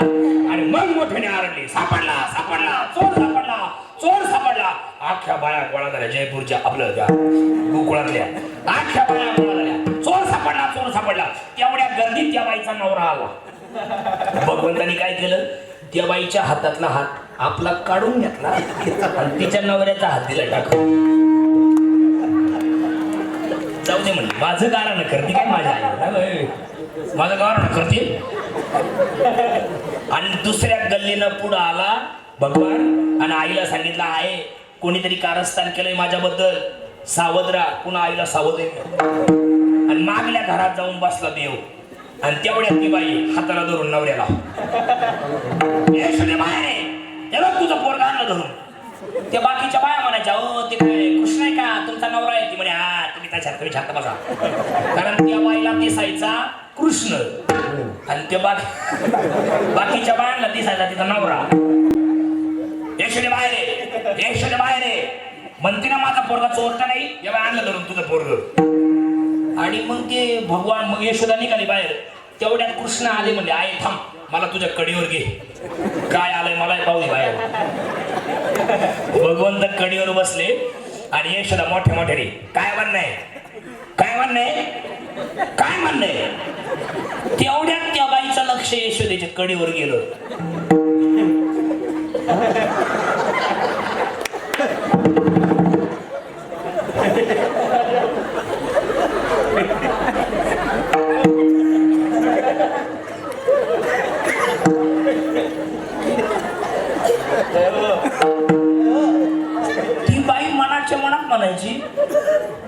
आणि मग मोठ्याने आरडली, सापडला सापडला, चोर सापडला, चोर सापडला. अख्ख्या बाया गोळा झाल्या, जयपूरच्या आपलं त्या गोकुळातल्या अख्ख्या बाया गोळा झाल्या. चोर सापडला, चोर सापडला. तेवढ्या गर्दीत त्या बाईचा नवरा आला. भगवंतानी काय केलं, त्या बाईच्या हातातला हात आपला काढून घेतला आणि तिच्या नवऱ्याचा हात दिला टाकून. जाऊ दे म्हणले, माझं कारण करते काय माझ्या आई, माझं कारण करते. आणि दुसऱ्या गल्लीनं पुढं आला भगवान आणि आईला सांगितलं, आहे कोणीतरी कारस्थान केलंय माझ्याबद्दल, सावध राहा. पुन्हा आईला सावध आहे. आणि मागल्या घरात जाऊन बसला देव. आणि तेवढ्या ती बाई हाताला धरून नवऱ्याला, तुझं पोरगा आणलं धरून. त्या बाकीच्या बाया म्हणायच्या, हो ते काय कृष्ण आहे का तुमचा नवरा आहे? ती म्हणे, हा तुम्ही त्याच्यात तुम्ही शांत बसा. कारण त्या बाईला दिसायचा कृष्ण आणि त्या बाकीच्या बायांना दिसायचा तिचा नवरा. यशोदे बाहेर आहे, यशोदे बाहेर आहे. म्हणते ना माझा पोरगा चोरता नाही, या बाई आणलं धरून तुझं पोरग. आणि मग ते भगवान, मग यशोदा निघाली बाहेर. तेवढ्यात कृष्ण आले, म्हणजे आई थांब, मला तुझ्या कडीवर घे, काय आलंय मला पाहू दे बाहेर. भगवंत कडीवर बसले आणि यशोदा मोठ्या मोठ्याने, काय म्हणणं आहे, काय म्हणणं आहे, काय म्हणणं आहे. तेवढ्यात त्या बाईचं लक्ष यशोदेच्या कडीवर गेलं. ती बाई मनाच्या मनात म्हणायची,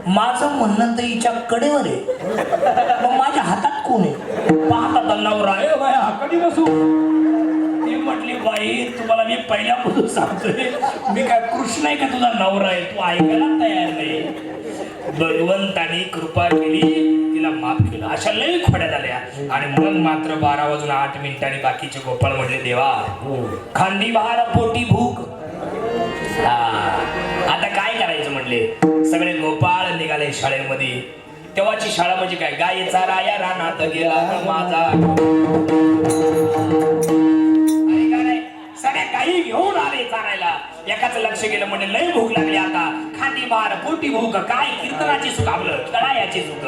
माझं म्हणणं तर हिच्या कडेवर आहे, मग माझ्या हातात कोण आहे? पाहता नवरा आहे बाई, हाकडी बसू. ती म्हटली, बाई तुम्हाला मी पहिल्यापासून सांगतोय, मी काय कृष्ण आहे का तुझा नवरा आहे? तू ऐकायला तयार नाही. भगवंतानी कृपा केली, तिला माफ केलं. अशा लई खोड्या झाल्या. आणि मग मात्र 12:08 बाकीचे गोपाळ म्हणले, देवा खांदी बहार पोटी भूक. आता काय करायचं म्हणले. सगळे गोपाळ निघाले शाळेमध्ये. तेव्हाची शाळा म्हणजे काय, गाय चाराया रानात गेला माझा. सगळ्या गायी घेऊन आले चारायला. एकाच लक्ष गेलं, म्हणजे लय भूक लागली आता. खांदी बार पोटी भूक, काय कीर्तनाची सुख, आपलं कळायाची सुख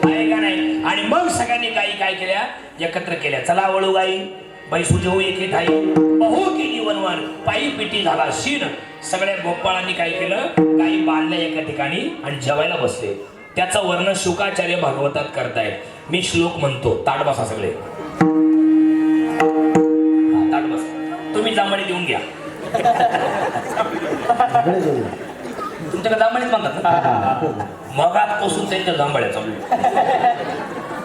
आहे का नाही. आणि मग सगळ्यांनी गायी काय केल्या, एकत्र केल्या. चला वळू गाई, बाई सुजवू एके ठाई, बहु केली वनवन, पायी पिटी झाला शीर. सगळ्या गोपाळांनी काय केलं, गायी बांधल्या एका ठिकाणी आणि जेवायला बसले. त्याचं वर्णन शुकाचार्य भागवतात करतायत. मी श्लोक म्हणतो, ताट बसा सगळे, ताट बसा. तुम्ही जांभळी देऊन घ्या. तुमच्याकडे जांभळीच म्हणतात ना, मगातपासून त्यांच्या जांभळ्या चालू.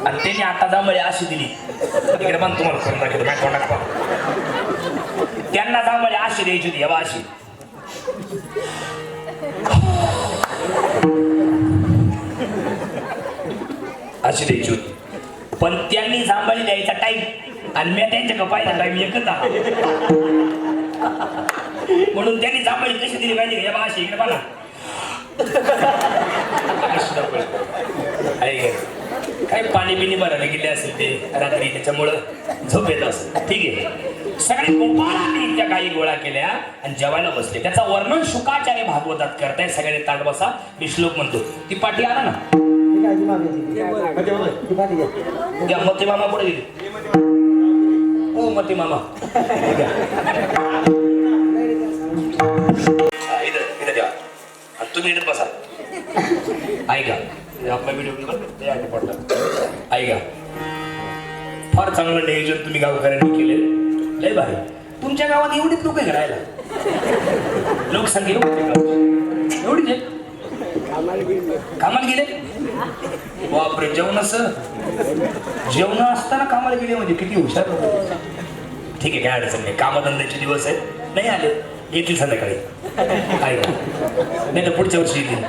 आणि त्यांनी आता जांभळी अशी दिली, तिकडे पण तुम्हाला करून दाखवतो काय तोंडात. त्यांना जांभळी अशी द्यायची होती, हवा अशी. अशी द्यायची होती. पण त्यांनी जांभळी द्यायचा टाईम आणि मी त्यांच्या कपायचा टाईम एकच आहे. म्हणून त्यांनी जांभळी कशी दिली पाहिजे, या बा अशी इकडे पाहा. काही पाणी बिणी भरायला गेले असेल ते रात्री, त्याच्यामुळं झोप येत असेल. ठीक आहे. सगळे गोपाळांनी त्या गायी गोळा केल्या आणि जेवायला बसले. त्याचा वर्णन शुकाचार्य भागवतात करताय. सगळे ताट बसा, मी श्लोक म्हणतो. ती पाठी आला ना, मती मामा पुढे गेली. हो मती मामा, इथं द्या. तुम्ही इथं बसा. ऐका, आपला व्हिडिओ पडला. ऐका, फार चांगलं नियोजन तुम्ही गावकऱ्यांनी केले, लय भारी. तुमच्या गावात एवढीच लोक राहायला लोकसंख्या एवढीच आहे कामाला गेले बापरे जेवण असताना कामाला गेले म्हणजे किती हुशार होते. ठीक आहे काय अडचण नाही कामधंद्याचे दिवस आहेत नाही आले येतील संध्याकाळी ऐका नाही तर पुढच्या वर्षी येतील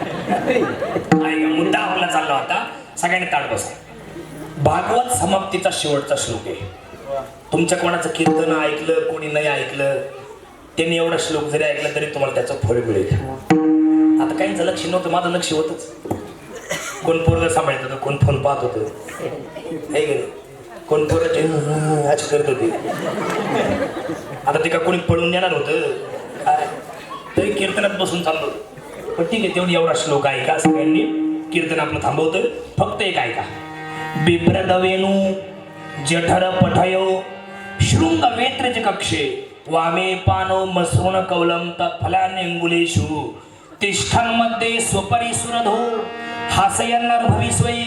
ऐका मुद्दा आपला चालला होता सगळ्यांनी ताट बसा. भागवत समाप्तीचा शेवटचा श्लोक आहे. तुमच्या कोणाचं कीर्तन ऐकलं कोणी नाही ऐकलं त्यांनी एवढा श्लोक जरी ऐकला तरी तुम्हाला त्याचं फळ मिळेल. आता काहींचं लक्ष नव्हतं माझं लक्ष होतच. कोण पोरग सांभाळत होतं कोण फोन पाहत होतं नाही गेलं कोण पोरं अशी करत होते. आता ते का कोणी पळून येणार होतं तरी कीर्तनात बसून चाललो. पण ठीक आहे तेवढी एवढा श्लोक ऐका सगळ्यांनी कीर्तन आपलं थांबवतं फक्त एक ऐका. बिभ्रदवेणू जठर पठयो शृंग वेत्रज कक्षे वामे पानो मसृण कवलम तत्फलान्यंगुलेषु तिष्ठन्मध्ये स्वपरिसुरधो हासयन्नर्भविस्वै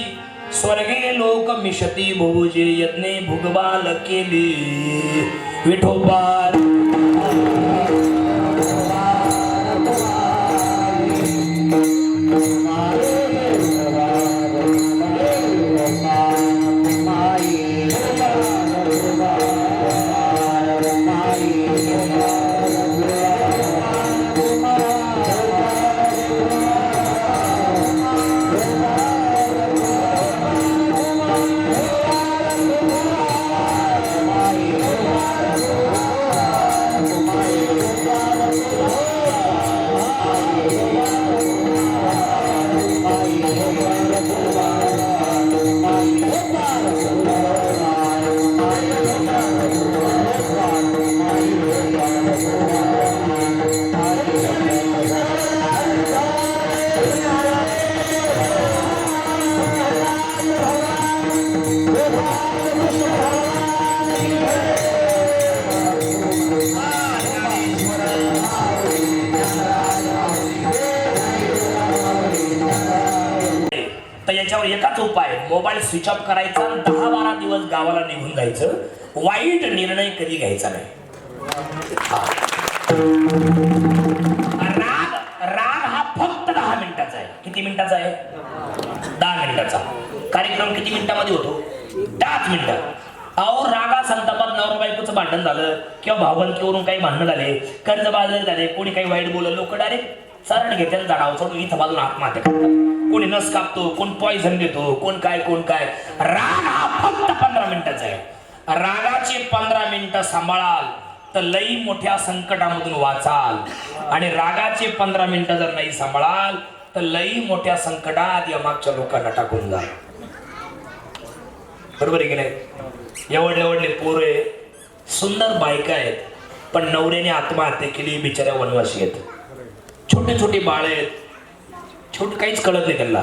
स्वर्गे लोक मिशती भुजे यज्ञे भुगबाल केली विठोबाल. एकाच उपाय मोबाईल स्विच ऑफ करायचा 10-12 दिवस गावाला निघून जायचं. वाईट निर्णय कधी घ्यायचा नाही. राग हा फक्त 10 मिनिटाचा आहे. किती मिनिटाचा आहे 10 मिनिटाचा. कार्यक्रम किती मिनिटामध्ये होतो 10 मिनिटं. अहो रागा संतापात नवरा बायकोचं भांडण झालं किंवा भावबंदकीवरून काही भांडणं झाले कर्जबाजारी झाले कोणी काही वाईट बोललं लोक डायरेक्ट सरळ घेते झाडावचं इथं बाजून आत्महत्या करतात. कोणी नस कापतो कोण पॉइझन देतो कोण काय. राग हा फक्त 15 मिनिटाचा आहे. रागाचे 15 मिनिटं सांभाळाल तर लई मोठ्या संकटामधून वाचाल आणि रागाचे 15 मिनिटं जर नाही सांभाळाल तर लई मोठ्या संकटात या मागच्या लोकांना टाकून जाल. बरोबर आहे की नाही. एवढले पोर आहे सुंदर बायका आहेत पण नवऱ्याने आत्महत्या केली बिचाऱ्या वनवासी आहेत. छोटे छोटे बाळ आहेत छोटे काहीच कळत नाही त्यांना.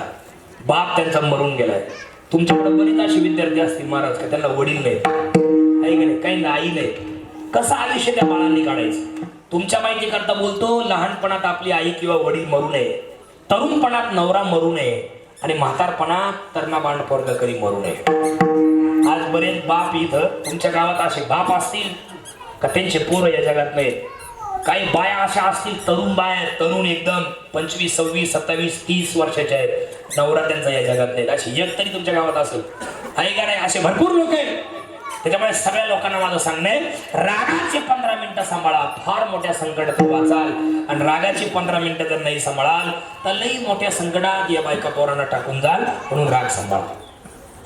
बाप त्यांचा मरून गेलाय. तुमच्याकडे बरीच अशी विद्यार्थी असतील महाराज का त्यांना वडील नाही आहे की नाही काही आई नाही. कसं आयुष्य त्या बाळांनी काढायचं. तुमच्या माहिती करता बोलतो लहानपणात आपली आई किंवा वडील मरू नये तरुणपणात नवरा मरू नये आणि म्हातारपणात तरुणाबांड पोरगा कधी मरू नये. आज बरेच बाप इथं तुमच्या गावात असे बाप असतील का त्यांचे पोरं या जगात नाहीत. काही बाया अशा असतील तरुण बाया तरुण एकदम 25, 26, 27, 30 वर्षाच्या आहेत. नवरा त्यांचा या जगात नाही अशी एक तरी तुमच्या गावात असेल आहे का नाही. असे भरपूर लोक आहेत. त्याच्यामुळे सगळ्या लोकांना माझं सांगणे रागाचे 15 मिनिटं सांभाळा फार मोठ्या संकटातून वाचाल आणि रागाचे 15 मिनिटं जर नाही सांभाळाल तर लई मोठ्या संकटात या बायका पोरांना टाकून जाल. म्हणून राग सांभाळा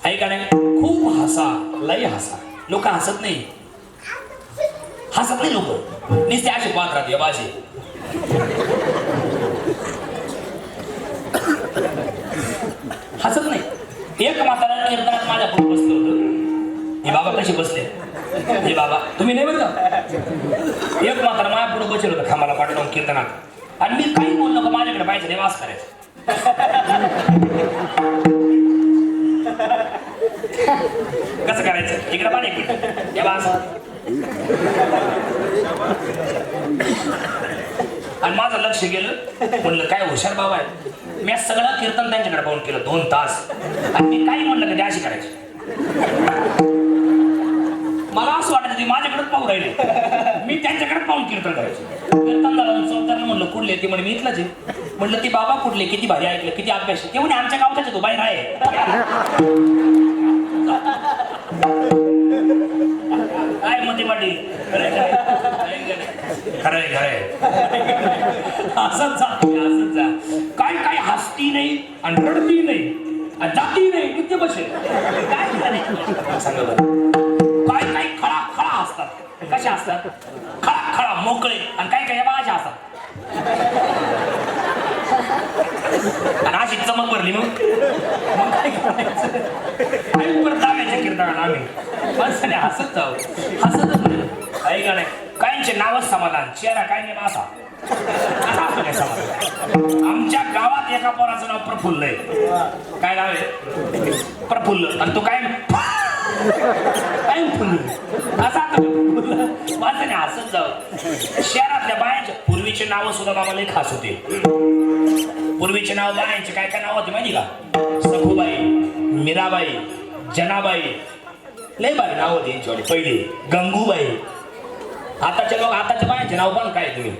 आहे का नाही. खूप हसा लई हसा. लोक हसत नाही लोक नुसते असे पाहत राहते बाजी. हसत नाही. एक म्हातारा कीर्तनात माझ्या पुढे बसलो होतो. हे बाबा कसे बसले हे बाबा तुम्ही नाही बरं का. एक म्हातारा माझ्या पुढे बसलो होतं खांबाला पाठवून कीर्तनात आणि मी काही बोललो का माझ्याकडे पाहिजे नाही वास करायचं. कसं करायचं इकडे पाणी हे वास आणि माझं लक्ष गेलं म्हणलं काय हुशार बाबा आहे. मी सगळं कीर्तन त्यांच्याकडे पाहून केलं 2 तास आणि मी काही म्हणलं कधी अशी करायची. मला असं वाटत ते माझ्याकडेच पाहू राहिले. मी त्यांच्याकडे पाहून कीर्तन करायचो. कीर्तन झालं चौथ्याला म्हणलं कुठले ते म्हणे मी इथलाच आहे. म्हणलं ती बाबा कुठले किती भारी ऐकलं किती अभ्यास आहे. ते म्हणे आमच्या गावचाच तो बाहेर आहे. काय मध्ये पाटील खरंय खरंय असंच जा काय काय हसती नाही आणि रडती नाही आणि जाती नाही नित्य बसेल काय सांगा काय काय खळा खळा असतात. कशा असतात खळा खळा मोकळे आणि काय काय भाषा असतात आणि अशी चमक भरली मग काय करायचं काय परत दाव्याच्या कीर्तनाला आम्ही माणसाने हसत जाऊ हसतच नाही काही का नाही. काहींचे नावच समाधान चेहरा काय नाही मासा आमच्या गावात एका पोराचं नाव प्रफुल्ल आहे. काय नाव आहे प्रफुल्ल आणि तो काय असा वाचाने हसत जाऊ. शहरातल्या बायांच्या पूर्वीचे नाव सुद्धा बाबाला खास होते. पूर्वीचे नाव बायांचे काय काय नाव होते माहिती का. सखूबाई मीराबाई जनाबाई लय बाई नाव होते यांच्यावाले पहिली गंगूबाई. आताच्या बायांचे नाव पण काय तुम्ही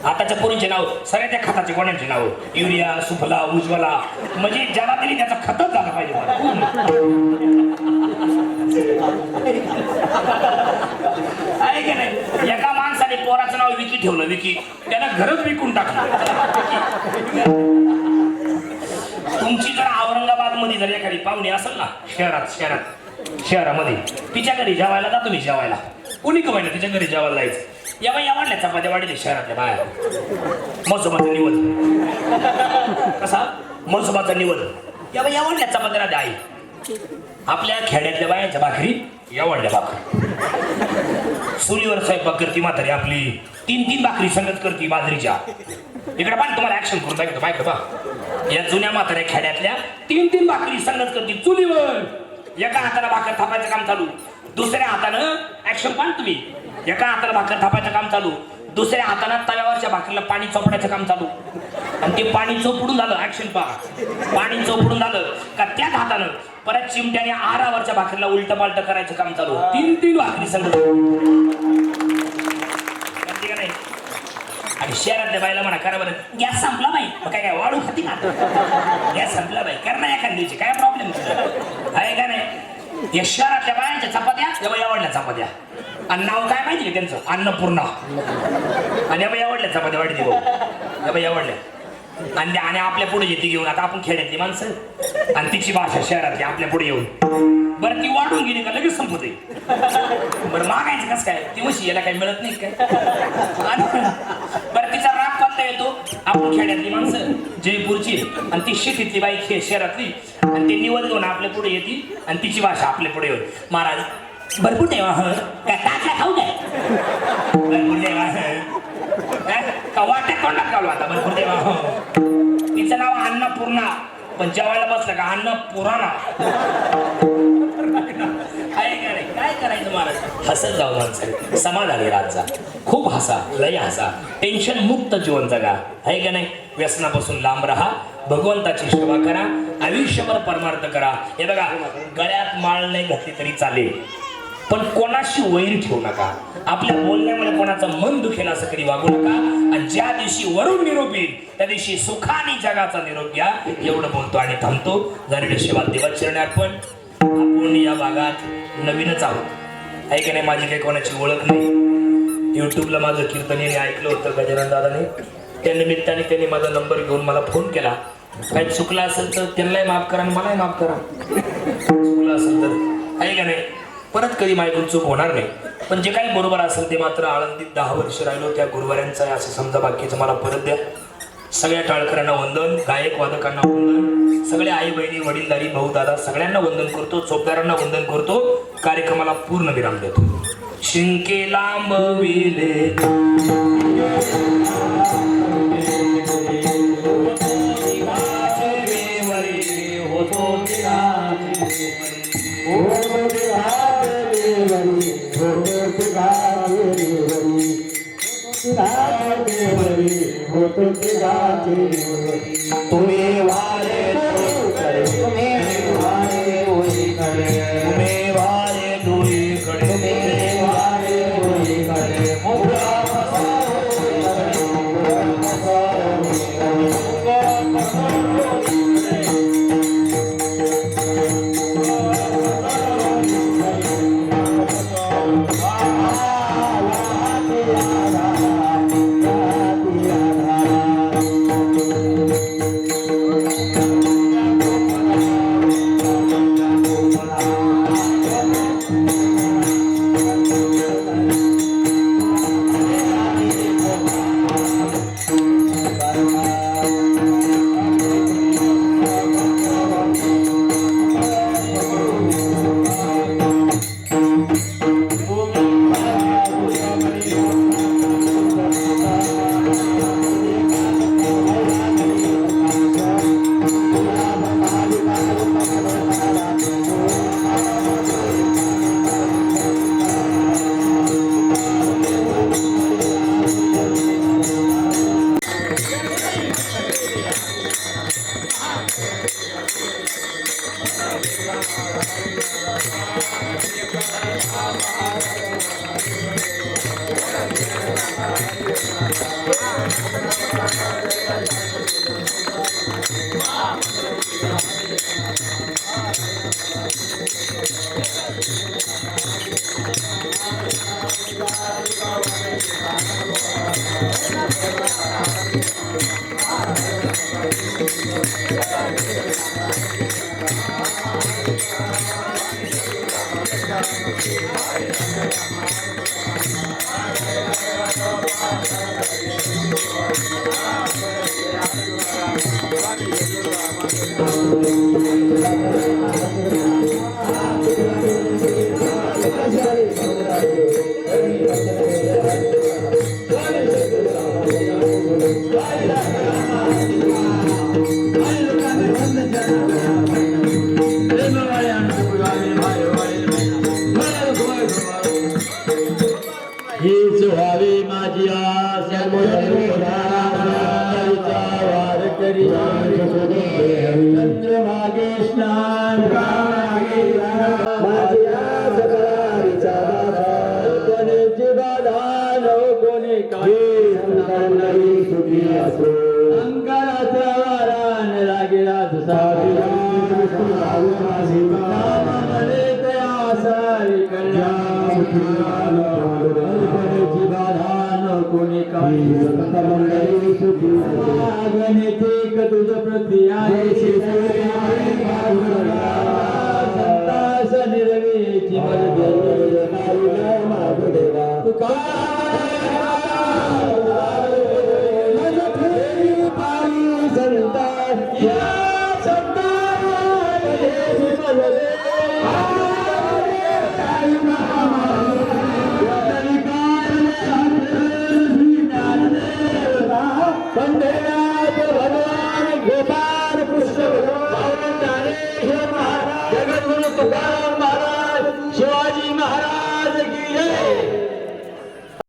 आताच्या पोरींचे नाव सगळ्या त्या खताचे कोणाचे नाव युरिया सुफला उज्ज्वला म्हणजे ज्याला तरी त्याचा खतच झाला पाहिजे. आहे का नाही. एका माणसाने पोराचं नाव विकी ठेवलं विकी त्याला घरच विकून टाकलं. तुमची जर औरंगाबाद मध्ये जर एखादी पाहुणी असेल ना शहरामध्ये तिच्या घरी जेवायला जा तुम्ही जेवायला कोणी कमायला तिच्या घरी जेवायला जायचं. या बाई आवडल्या चपात्या वाढले शहरातल्या बाया मसोबाचा निवड कसा मसोबाचा निवड या बाई आवडल्या चपात्याला द्याई. आपल्या खेड्यातल्या बायांच्या भाकरी एवढल्या भाकरी चुलीवर स्वयंपाक करती म्हातारी आपली 3-3 भाकरी संगत करती बाजरीच्या. इकडे पण तुम्हाला ऍक्शन करून दाखवतो बायका बा या जुन्या म्हाताऱ्या खेड्यातल्या 3-3 भाकरी संगत करती चुलीवर. एका हाताला भाकर थापायचं काम चालू दुसऱ्या हातानं ऍक्शन पान तुम्ही एका हाताला भाकर थापायचं काम चालू दुसऱ्या हातानं तव्यावरच्या भाकरीला पाणी चोपडायचं काम चालू आणि ते पाणी चोपडून झालं ऍक्शन पहा पाणी चोपडून झालं का त्याच हातानं परत चिमट्याने आहारावरच्या भाकरीला उलट पालट करायचं काम चालू 3-3 भाकरी संगत नाही. आणि शहरातल्या बाईला म्हणा करा बरं गॅस संपला बाई काय काय वाढू खाती का गॅस संपला बाई कर ना एखाद दिवशी काय प्रॉब्लेम आहे का नाही. या शहरातल्या बायांच्या चपात्या या आवडल्या चपात्या आणि नाव काय माहिती का त्यांचं अन्नपूर्णा आणि या आवडल्या चपात्या वाटते भाऊ या आवडल्या आणि आपल्या पुढे येते घेऊन आता आपण खेड्यातली माणसं आणि तिची भाषा शहरातली आपल्या पुढे येऊन बरं ती वाढून गेली का लगेच संपत बरं मागायचं कसं काय ती म्हशी याला काही मिळत नाही काय. बरं तिचा राग कोणता येतो आपण खेड्यातली माणसं जयपूरची आणि ती शेतीतली बाई शहरातली आणि ते निवड घेऊन आपल्या पुढे येते आणि तिची भाषा आपल्या पुढे येऊन महाराज भरपूर देवा काय टाकला खाऊ काय भरपूर देवा का वाट्यात तोंडात घालू आता भरपूर देवा. तिचं नाव अन्नपूर्णा पण जेवायला बसलं का अन्न पुराणा आहे का नाही. काय करायचं महाराज हसत जाऊ माणसं समाधानी राहत जा खूप हसा लय हसा टेन्शन मुक्त जीवन जगा आहे का नाही. व्यसनापासून लांब राहा भगवंताची सेवा करा आयुष्यभर परमार्थ करा. हे बघा गळ्यात माळ नाही घातली तरी चालेल पण कोणाशी वैर ठेवू नका. आपल्या बोलण्यामुळे कोणाचं मन दुखेल असं कधी वागू नका. आणि ज्या दिवशी वरून निरोप येईल त्या दिवशी सुखाने जगाचा निरोप घ्या. एवढं बोलतो आणि थांबतो. झालेलं शिवात देवात चरणी अर्पण. आपण या भागात नवीनच आहोत आहे की नाही. माझी काही कोणाची ओळख नाही. युट्यूबला माझं कीर्तन यांनी ऐकलं होतं गजानन दादाने त्या निमित्ताने त्यांनी माझा नंबर घेऊन मला फोन केला. काही चुकलं असेल तर त्यांनाही माफ करा आणि मलाही माफ करा. चुकलं असेल तर आहे का नाही. परत कधी माझ्याकडून चूक होणार नाही. पण जे काही बरोबर असेल ते मात्र आळंदीत 10 वर्ष राहिलो त्या गुरुवाऱ्यांचं आहे असं समजा. बाकीचं मला परत द्या. सगळ्या टाळकऱ्यांना वंदन गायक वादकांना वंदन सगळ्या आई बहिणी वडीलधारी भाऊ दादा सगळ्यांना वंदन करतो. चौकदारांना वंदन करतो. कार्यक्रमाला पूर्ण विराम देतो. शिंके लांबविले तुम्ही वारे तुम्ही वारे डोळीकडे हीच व्हावी माझी आस वार करी चंद्रभागे स्नान माझी आस करारीचा बाबा कोणीची बाधा नो कोणी काही सुखी असो अंकाराचा वारान लागेला सारी सारी कल्याण कोणी काही गणितिक तुझ प्रती आहे संतास निर्वेची तुका